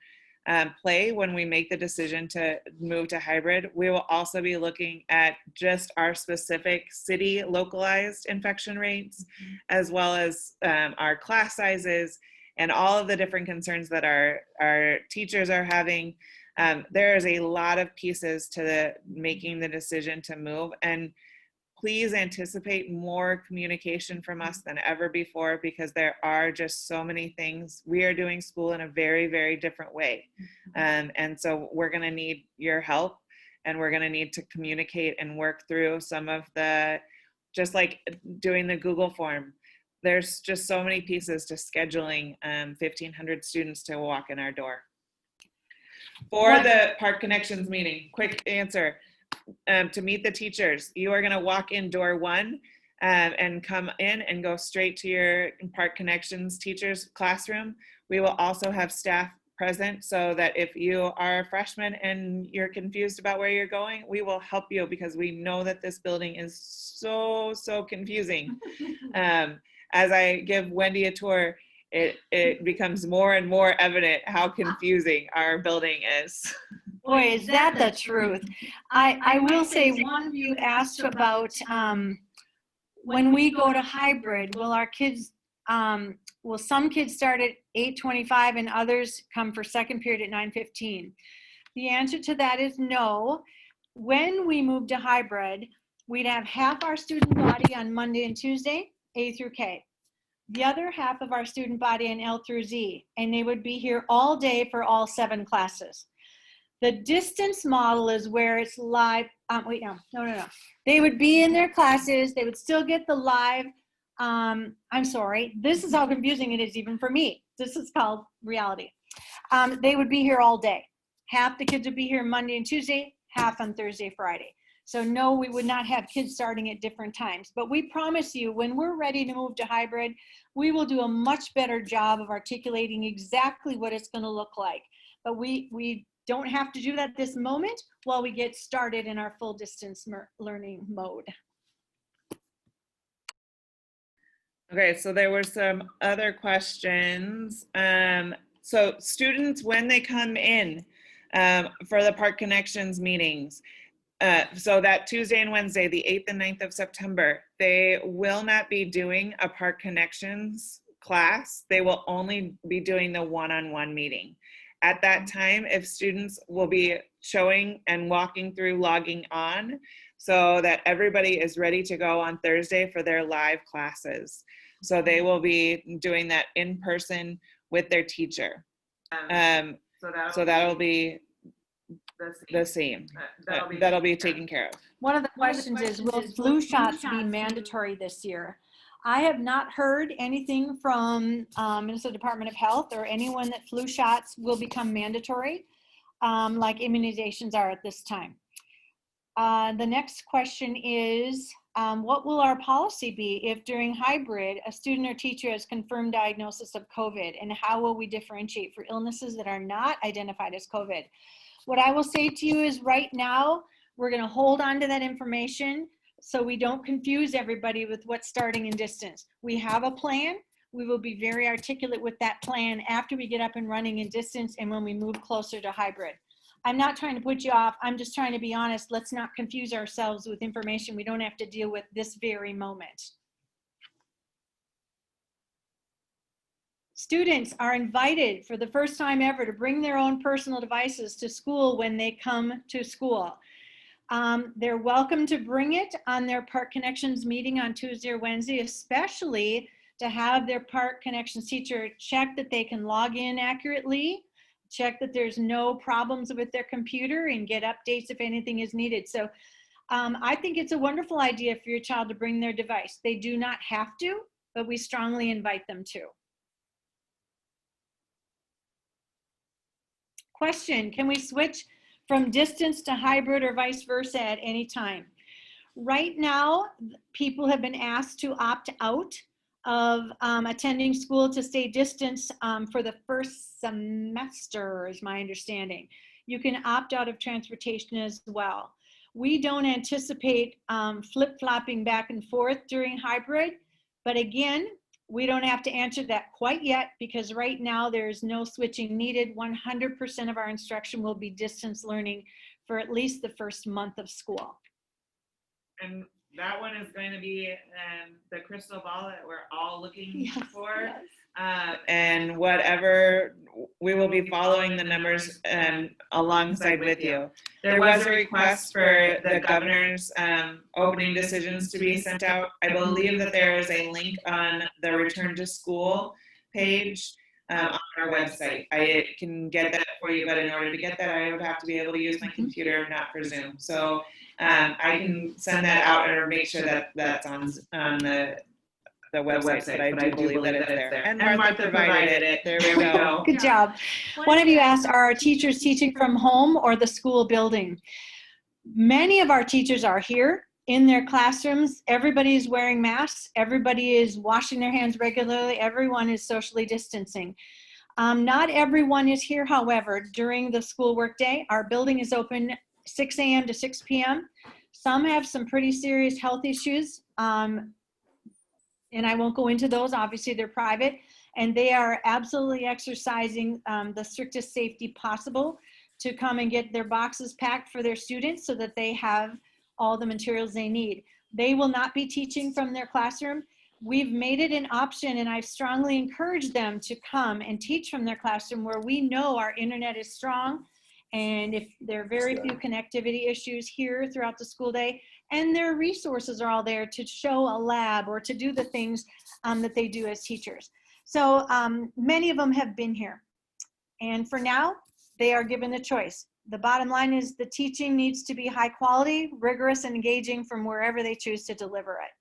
play when we make the decision to move to hybrid. We will also be looking at just our specific city localized infection rates, as well as our class sizes and all of the different concerns that our teachers are having. There is a lot of pieces to making the decision to move, and please anticipate more communication from us than ever before, because there are just so many things. We are doing school in a very, very different way. And so we're going to need your help, and we're going to need to communicate and work through some of the, just like doing the Google form. There's just so many pieces to scheduling 1,500 students to walk in our door. For the Park Connections meeting, quick answer. To meet the teachers, you are going to walk in door 1 and come in and go straight to your Park Connections teachers classroom. We will also have staff present so that if you are a freshman and you're confused about where you're going, we will help you because we know that this building is so confusing. As I give Wendy a tour, it becomes more and more evident how confusing our building is. Boy, is that the truth. I will say, one of you asked about when we go to hybrid, will our kids, will some kids start at 8:25 and others come for second period at 9:15? The answer to that is no. When we move to hybrid, we'd have half our student body on Monday and Tuesday, A through K. The other half of our student body in L through Z, and they would be here all day for all 7 classes. The distance model is where it's live. Wait, no. They would be in their classes. They would still get the live. I'm sorry. This is how confusing it is even for me. This is called reality. They would be here all day. Half the kids would be here Monday and Tuesday, half on Thursday, Friday. So no, we would not have kids starting at different times. But we promise you, when we're ready to move to hybrid, we will do a much better job of articulating exactly what it's going to look like. But we don't have to do that this moment while we get started in our full distance learning mode. Okay, so there were some other questions. So students, when they come in for the Park Connections meetings, so that Tuesday and Wednesday, the 8th and 9th of September, they will not be doing a Park Connections class. They will only be doing the one-on-one meeting. At that time, if students will be showing and walking through logging on so that everybody is ready to go on Thursday for their live classes. So they will be doing that in person with their teacher. So that'll be the same. That'll be taken care of. One of the questions is, will flu shots be mandatory this year? I have not heard anything from Minnesota Department of Health or anyone that flu shots will become mandatory, like immunizations are at this time. The next question is, what will our policy be if during hybrid, a student or teacher has confirmed diagnosis of COVID, and how will we differentiate for illnesses that are not identified as COVID? What I will say to you is right now, we're going to hold on to that information so we don't confuse everybody with what's starting in distance. We have a plan. We will be very articulate with that plan after we get up and running in distance and when we move closer to hybrid. I'm not trying to put you off. I'm just trying to be honest. Let's not confuse ourselves with information we don't have to deal with this very moment. Students are invited for the first time ever to bring their own personal devices to school when they come to school. They're welcome to bring it on their Park Connections meeting on Tuesday or Wednesday, especially to have their Park Connections teacher check that they can log in accurately, check that there's no problems with their computer, and get updates if anything is needed. So I think it's a wonderful idea for your child to bring their device. They do not have to, but we strongly invite them to. Question, can we switch from distance to hybrid or vice versa at any time? Right now, people have been asked to opt out of attending school to stay distance for the first semester, is my understanding. You can opt out of transportation as well. We don't anticipate flip-flopping back and forth during hybrid, but again, we don't have to answer that quite yet because right now there's no switching needed. 100% of our instruction will be distance learning for at least the first month of school. And that one is going to be the crystal ball that we're all looking for. Yes. And whatever, we will be following the numbers alongside with you. There was a request for the governor's opening decisions to be sent out. I believe that there is a link on the return to school page on our website. I can get that for you, but in order to get that, I would have to be able to use my computer, not for Zoom. So I can send that out or make sure that that's on the the website, but I do believe that it's there. And Martha provided it. There we go. Good job. One of you asked, are our teachers teaching from home or the school building? Many of our teachers are here in their classrooms. Everybody is wearing masks. Everybody is washing their hands regularly. Everyone is socially distancing. Not everyone is here, however, during the school work day. Our building is open 6 a.m. to 6 p.m. Some have some pretty serious health issues, and I won't go into those. Obviously, they're private, and they are absolutely exercising the strictest safety possible to come and get their boxes packed for their students so that they have all the materials they need. They will not be teaching from their classroom. We've made it an option, and I've strongly encouraged them to come and teach from their classroom where we know our internet is strong, and if there are very few connectivity issues here throughout the school day, and their resources are all there to show a lab or to do the things that they do as teachers. So many of them have been here, and for now, they are given the choice. The bottom line is the teaching needs to be high quality, rigorous, and engaging from wherever they choose to deliver it.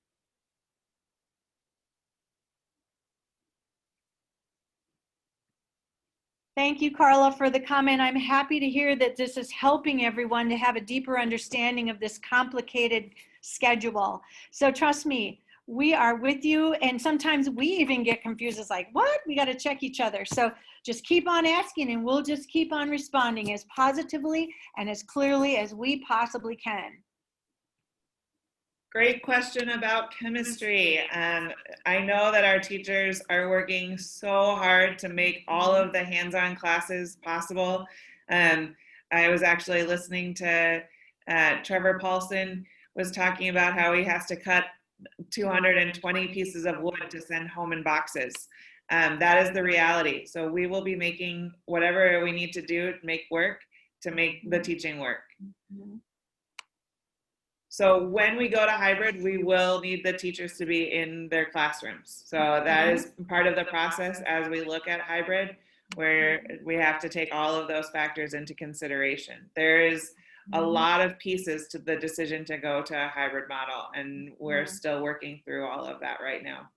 Thank you, Carla, for the comment. I'm happy to hear that this is helping everyone to have a deeper understanding of this complicated schedule. So trust me, we are with you, and sometimes we even get confused. It's like, what? We got to check each other. So just keep on asking, and we'll just keep on responding as positively and as clearly as we possibly can. Great question about chemistry. I know that our teachers are working so hard to make all of the hands-on classes possible. I was actually listening to Trevor Paulson was talking about how he has to cut 220 pieces of wood to send home in boxes. That is the reality. So we will be making whatever we need to do to make the teaching work. So when we go to hybrid, we will need the teachers to be in their classrooms. So that is part of the process as we look at hybrid, where we have to take all of those factors into consideration. There is a lot of pieces to the decision to go to a hybrid model, and we're still working through all of that right now.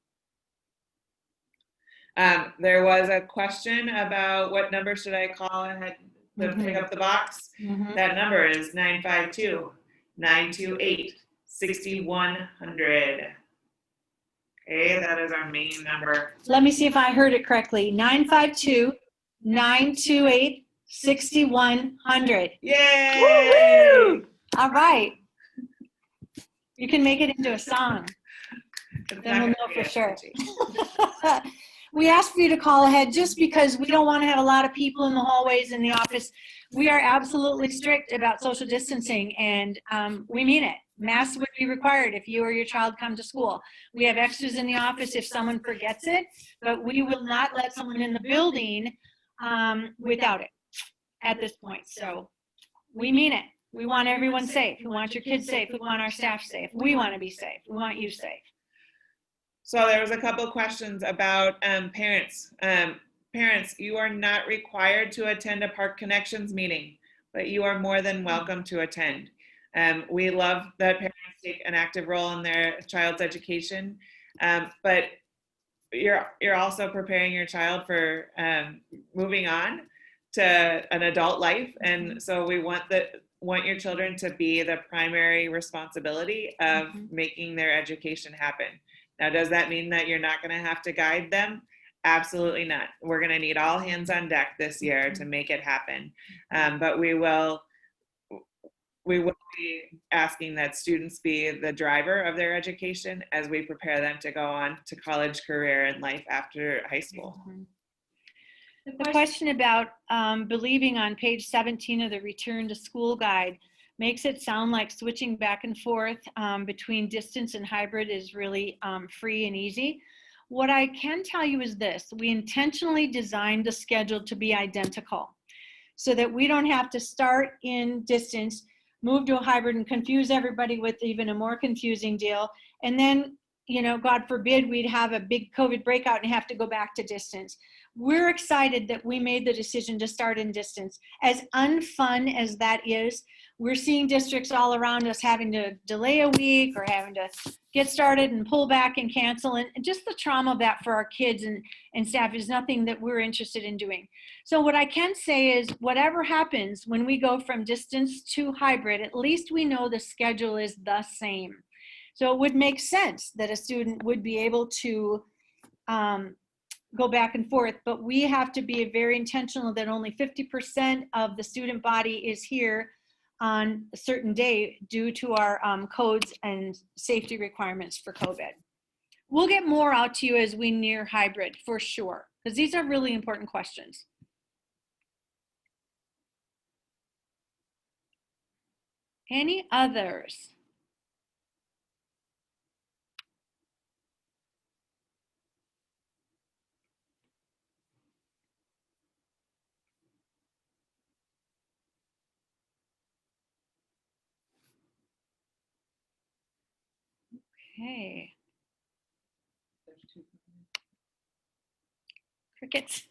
There was a question about what number should I call ahead to pick up the box. That number is 952-928-6100. Okay, that is our main number. Let me see if I heard it correctly. 952-928-6100. Yay! Woo-hoo! All right. You can make it into a song. Then we'll know for sure. We asked for you to call ahead just because we don't want to have a lot of people in the hallways in the office. We are absolutely strict about social distancing, and we mean it. Masks would be required if you or your child come to school. We have extras in the office if someone forgets it, but we will not let someone in the building without it at this point. So we mean it. We want everyone safe. We want your kids safe. We want our staff safe. We want to be safe. We want you safe. So there was a couple of questions about parents. Parents, you are not required to attend a Park Connections meeting, but you are more than welcome to attend. We love that parents take an active role in their child's education, but you're also preparing your child for moving on to an adult life, and so we want your children to be the primary responsibility of making their education happen. Now, does that mean that you're not going to have to guide them? Absolutely not. We're going to need all hands on deck this year to make it happen. But we will be asking that students be the driver of their education as we prepare them to go on to college, career, and life after high school. The question about believing on page 17 of the Return to School Guide makes it sound like switching back and forth between distance and hybrid is really free and easy. What I can tell you is this: we intentionally designed the schedule to be identical so that we don't have to start in distance, move to a hybrid, and confuse everybody with even a more confusing deal. And then, God forbid, we'd have a big COVID breakout and have to go back to distance. We're excited that we made the decision to start in distance. As unfun as that is, we're seeing districts all around us having to delay a week or having to get started and pull back and cancel. And just the trauma of that for our kids and staff is nothing that we're interested in doing. So what I can say is whatever happens when we go from distance to hybrid, at least we know the schedule is the same. So it would make sense that a student would be able to go back and forth, but we have to be very intentional that only 50% of the student body is here on a certain day due to our codes and safety requirements for COVID. We'll get more out to you as we near hybrid for sure, because these are really important questions. Any others? Okay. Crickets.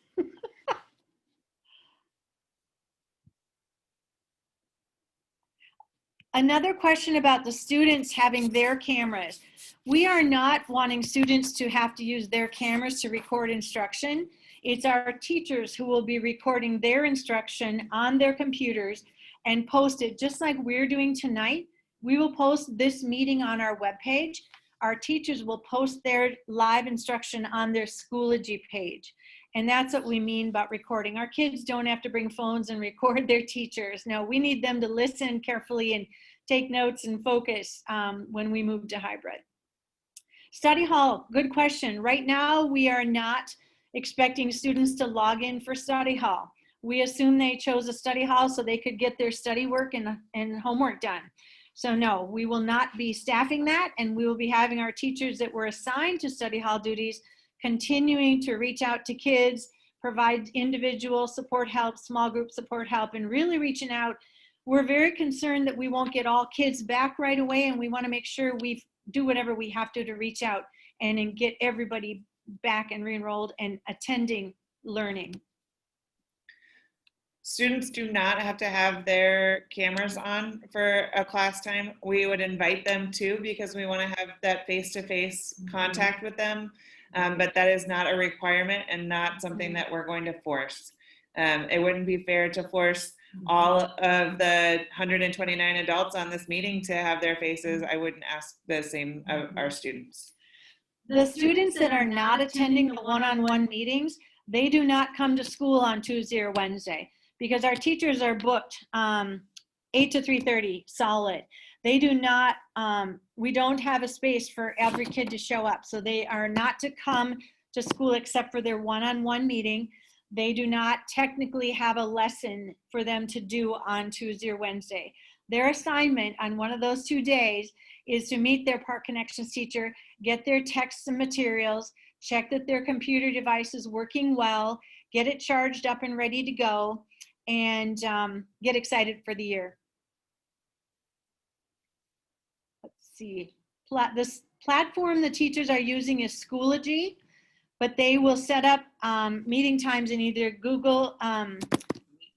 Another question about the students having their cameras. We are not wanting students to have to use their cameras to record instruction. It's our teachers who will be recording their instruction on their computers and post it just like we're doing tonight. We will post this meeting on our webpage. Our teachers will post their live instruction on their Schoology page. And that's what we mean about recording. Our kids don't have to bring phones and record their teachers. No, we need them to listen carefully and take notes and focus when we move to hybrid. Study hall, good question. Right now, we are not expecting students to log in for study hall. We assume they chose a study hall so they could get their study work and homework done. So no, we will not be staffing that, and we will be having our teachers that were assigned to study hall duties continuing to reach out to kids, provide individual support help, small group support help, and really reaching out. We're very concerned that we won't get all kids back right away, and we want to make sure we do whatever we have to reach out and get everybody back and re-enrolled and attending learning. Students do not have to have their cameras on for a class time. We would invite them to because we want to have that face-to-face contact with them, but that is not a requirement and not something that we're going to force. It wouldn't be fair to force all of the 129 adults on this meeting to have their faces. I wouldn't ask the same of our students. The students that are not attending the one-on-one meetings, they do not come to school on Tuesday or Wednesday because our teachers are booked 8 to 3:30 solid. They do not, we don't have a space for every kid to show up. So they are not to come to school except for their one-on-one meeting. They do not technically have a lesson for them to do on Tuesday or Wednesday. Their assignment on one of those 2 days is to meet their Park Connections teacher, get their texts and materials, check that their computer device is working well, get it charged up and ready to go, and get excited for the year. Let's see. This platform the teachers are using is Schoology, but they will set up meeting times in either Google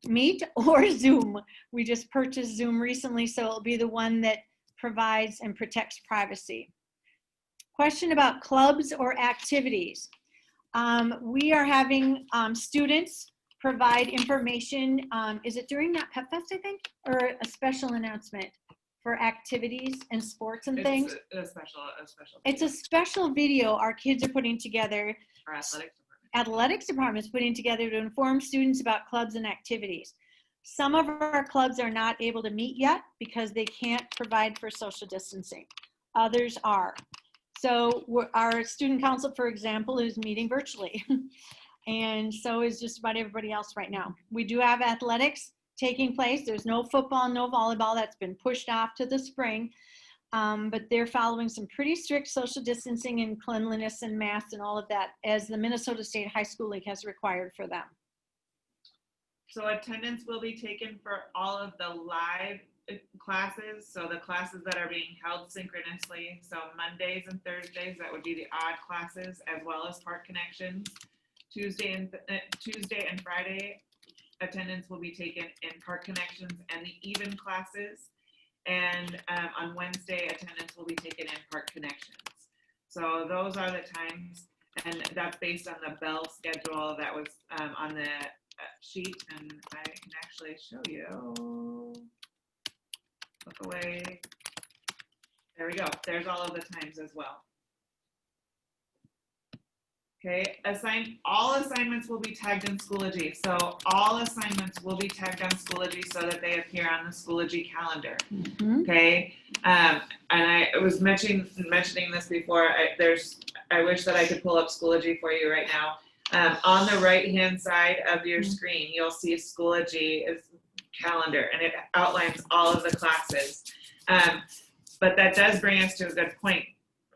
Meet or Zoom. We just purchased Zoom recently, so it'll be the one that provides and protects privacy. Question about clubs or activities. We are having students provide information. Is it during that Pep Fest, I think, or a special announcement for activities and sports and things? It's a special It's a special video our kids are putting together. our athletics department. Athletics department is putting together to inform students about clubs and activities. Some of our clubs are not able to meet yet because they can't provide for social distancing. Others are. So our student council, for example, is meeting virtually. And so is just about everybody else right now. We do have athletics taking place. There's no football, no volleyball. That's been pushed off to the spring. But they're following some pretty strict social distancing and cleanliness and masks and all of that as the Minnesota State High School League has required for them. So attendance will be taken for all of the live classes. So the classes that are being held synchronously. So Mondays and Thursdays, that would be the odd classes, as well as Park Connections. Tuesday and Friday attendance will be taken in Park Connections and the even classes. And on Wednesday, attendance will be taken in Park Connections. So those are the times, and that's based on the bell schedule that was on the sheet. And I can actually show you. Look away. There we go. There's all of the times as well. Okay, all assignments will be tagged in Schoology. So all assignments will be tagged on Schoology so that they appear on the Schoology calendar. Okay, and I was mentioning this before. I wish that I could pull up Schoology for you right now. On the right-hand side of your screen, you'll see Schoology is calendar, and it outlines all of the classes. But that does bring us to a good point,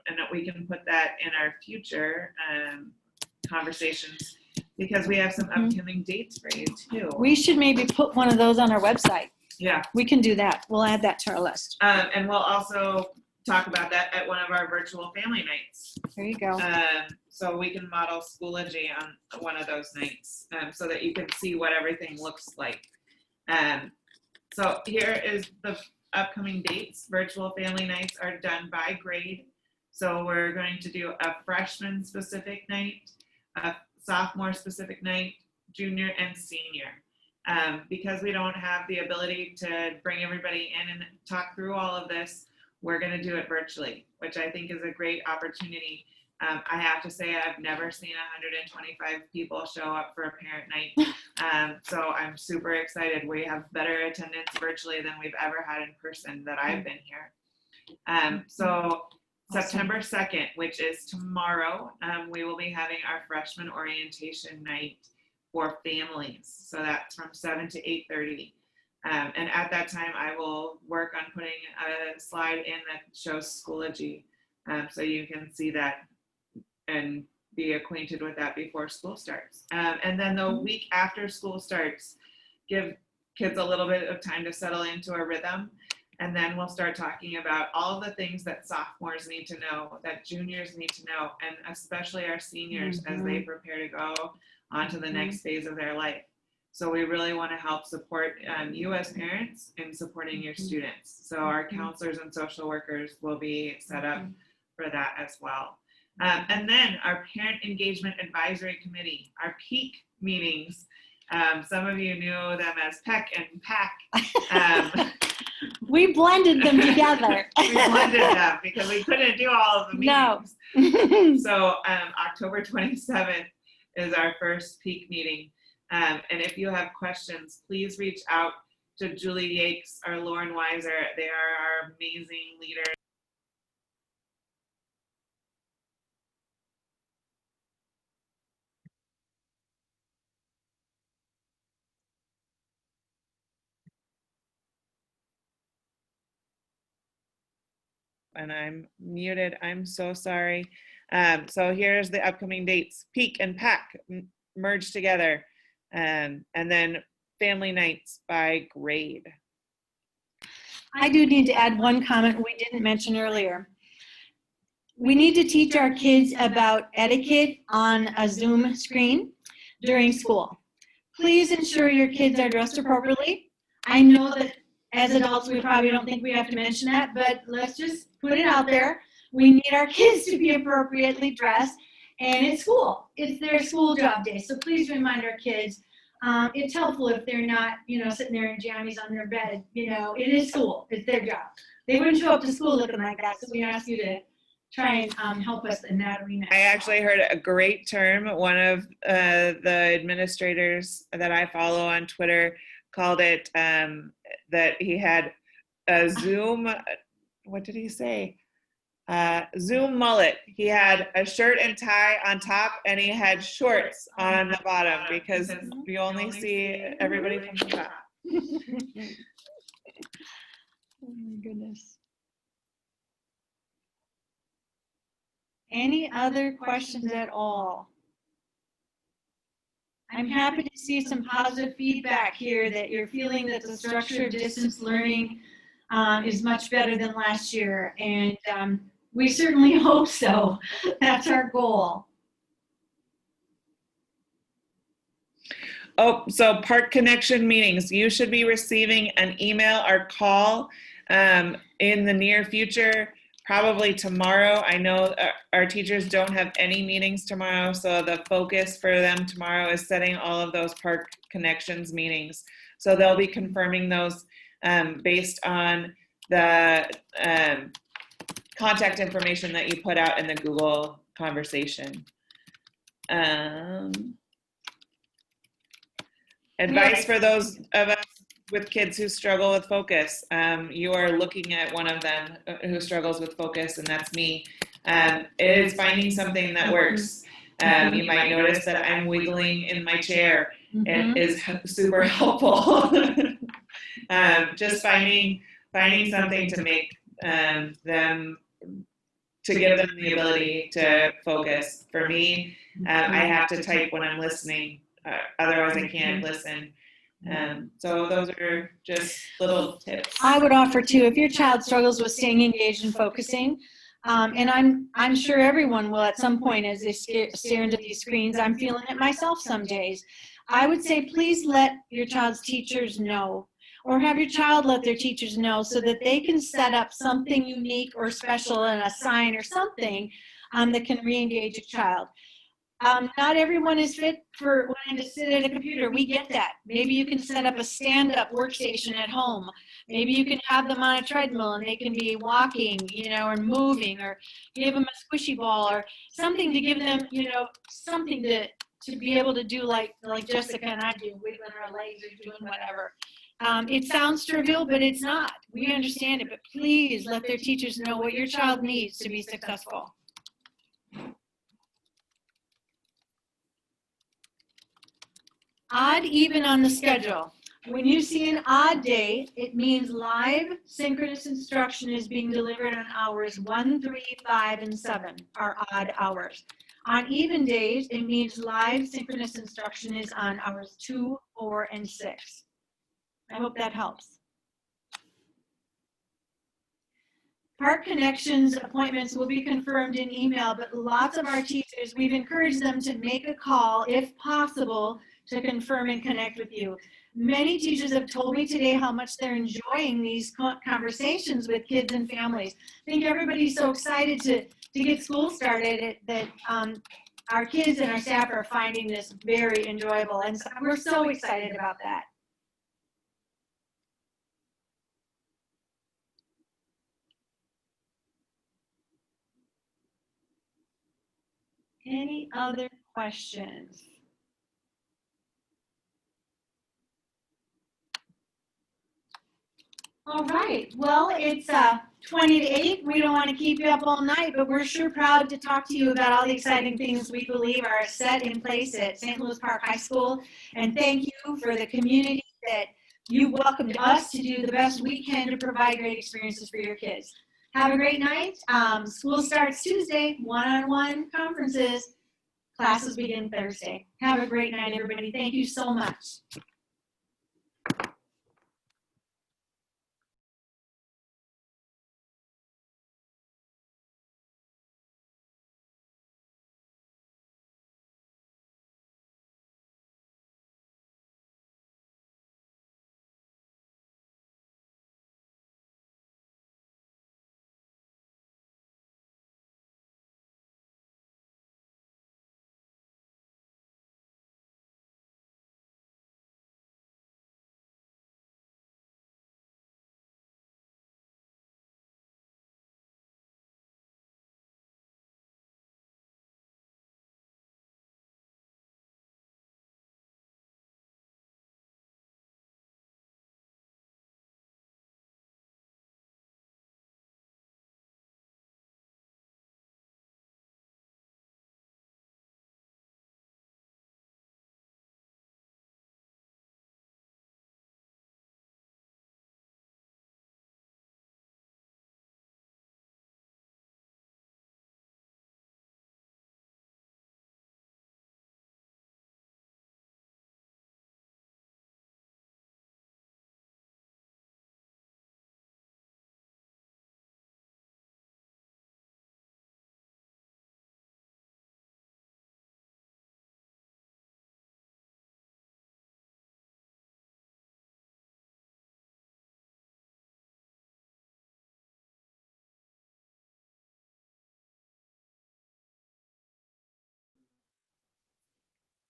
and that we can put that in our future conversations, because we have some upcoming dates for you too. We should maybe put one of those on our website. Yeah. We can do that. We'll add that to our list. And we'll also talk about that at one of our virtual family nights. There you go. So we can model Schoology on one of those nights, so that you can see what everything looks like. So here is the upcoming dates. Virtual family nights are done by grade. So we're going to do a freshman specific night, a sophomore specific night, junior and senior. Because we don't have the ability to bring everybody in and talk through all of this, we're going to do it virtually, which I think is a great opportunity. I have to say, I've never seen 125 people show up for a parent night. So I'm super excited. We have better attendance virtually than we've ever had in person that I've been here. So September 2nd, which is tomorrow, we will be having our freshman orientation night for families. So that's from 7 to 8:30. And at that time, I will work on putting a slide in that shows Schoology, so you can see that and be acquainted with that before school starts. And then the week after school starts, give kids a little bit of time to settle into a rhythm. And then we'll start talking about all the things that sophomores need to know, that juniors need to know, and especially our seniors as they prepare to go on to the next phase of their life. So we really want to help support you as parents in supporting your students. So our counselors and social workers will be set up for that as well. And then our Parent Engagement Advisory Committee, our peak meetings. Some of you knew them as PEC and PAC. We blended them together. We blended them because we couldn't do all of the meetings. No. So October 27th is our first peak meeting. And if you have questions, please reach out to Julie Yakes or Lauren Weiser. They are our amazing leaders. And I'm muted. I'm so sorry. So here's the upcoming dates. Peak and PAC merged together. And then family nights by grade. I do need to add one comment we didn't mention earlier. We need to teach our kids about etiquette on a Zoom screen during school. Please ensure your kids are dressed appropriately. I know that as adults, we probably don't think we have to mention that, but let's just put it out there. We need our kids to be appropriately dressed, and it's school. It's their school job day, so please remind our kids. It's helpful if they're not, sitting there in jammies on their bed. It is school. It's their job. They wouldn't show up to school looking like that, so we ask you to try and help us in that arena. I actually heard a great term. One of the administrators that I follow on Twitter called it that he had a Zoom, what did he say? Zoom mullet. He had a shirt and tie on top, and he had shorts on the bottom because you only see everybody from the top. Oh my goodness. Any other questions at all? I'm happy to see some positive feedback here that you're feeling that the structure of distance learning is much better than last year, and we certainly hope so. That's our goal. Oh, so Park Connection meetings. You should be receiving an email or call in the near future, probably tomorrow. I know our teachers don't have any meetings tomorrow, so the focus for them tomorrow is setting all of those Park Connections meetings. So they'll be confirming those based on the contact information that you put out in the Google conversation. Advice for those of us with kids who struggle with focus. You are looking at one of them who struggles with focus, and that's me. It is finding something that works. You might notice that I'm wiggling in my chair. It is super helpful. Just finding something to make them, to give them the ability to focus. For me, I have to type when I'm listening. Otherwise, I can't listen. So those are just little tips. I would offer too, if your child struggles with staying engaged and focusing, and I'm sure everyone will at some point as they stare into these screens. I'm feeling it myself some days. I would say please let your child's teachers know, or have your child let their teachers know, so that they can set up something unique or special and a sign or something that can re-engage a child. Not everyone is fit for wanting to sit at a computer. We get that. Maybe you can set up a stand-up workstation at home. Maybe you can have them on a treadmill and they can be walking, or moving, or give them a squishy ball or something to give them, something to be able to do like Jessica and I do, wiggling our legs or doing whatever. It sounds trivial, but it's not. We understand it, but please let their teachers know what your child needs to be successful. Odd even on the schedule. When you see an odd day, it means live synchronous instruction is being delivered on hours 1, 3, 5, and 7 are odd hours. On even days, it means live synchronous instruction is on hours 2, 4, and 6. I hope that helps. Park Connections appointments will be confirmed in email, but lots of our teachers, we've encouraged them to make a call, if possible, to confirm and connect with you. Many teachers have told me today how much they're enjoying these conversations with kids and families. I think everybody's so excited to get school started that our kids and our staff are finding this very enjoyable, and so we're so excited about that. Any other questions? All right. Well, it's 20 to 8. We don't want to keep you up all night, but we're sure proud to talk to you about all the exciting things we believe are set in place at St. Louis Park High School. And thank you for the community that you welcomed us to do the best we can to provide great experiences for your kids. Have a great night. School starts Tuesday, one-on-one conferences. Classes begin Thursday. Have a great night, everybody. Thank you so much.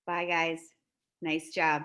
Bye, guys. Nice job.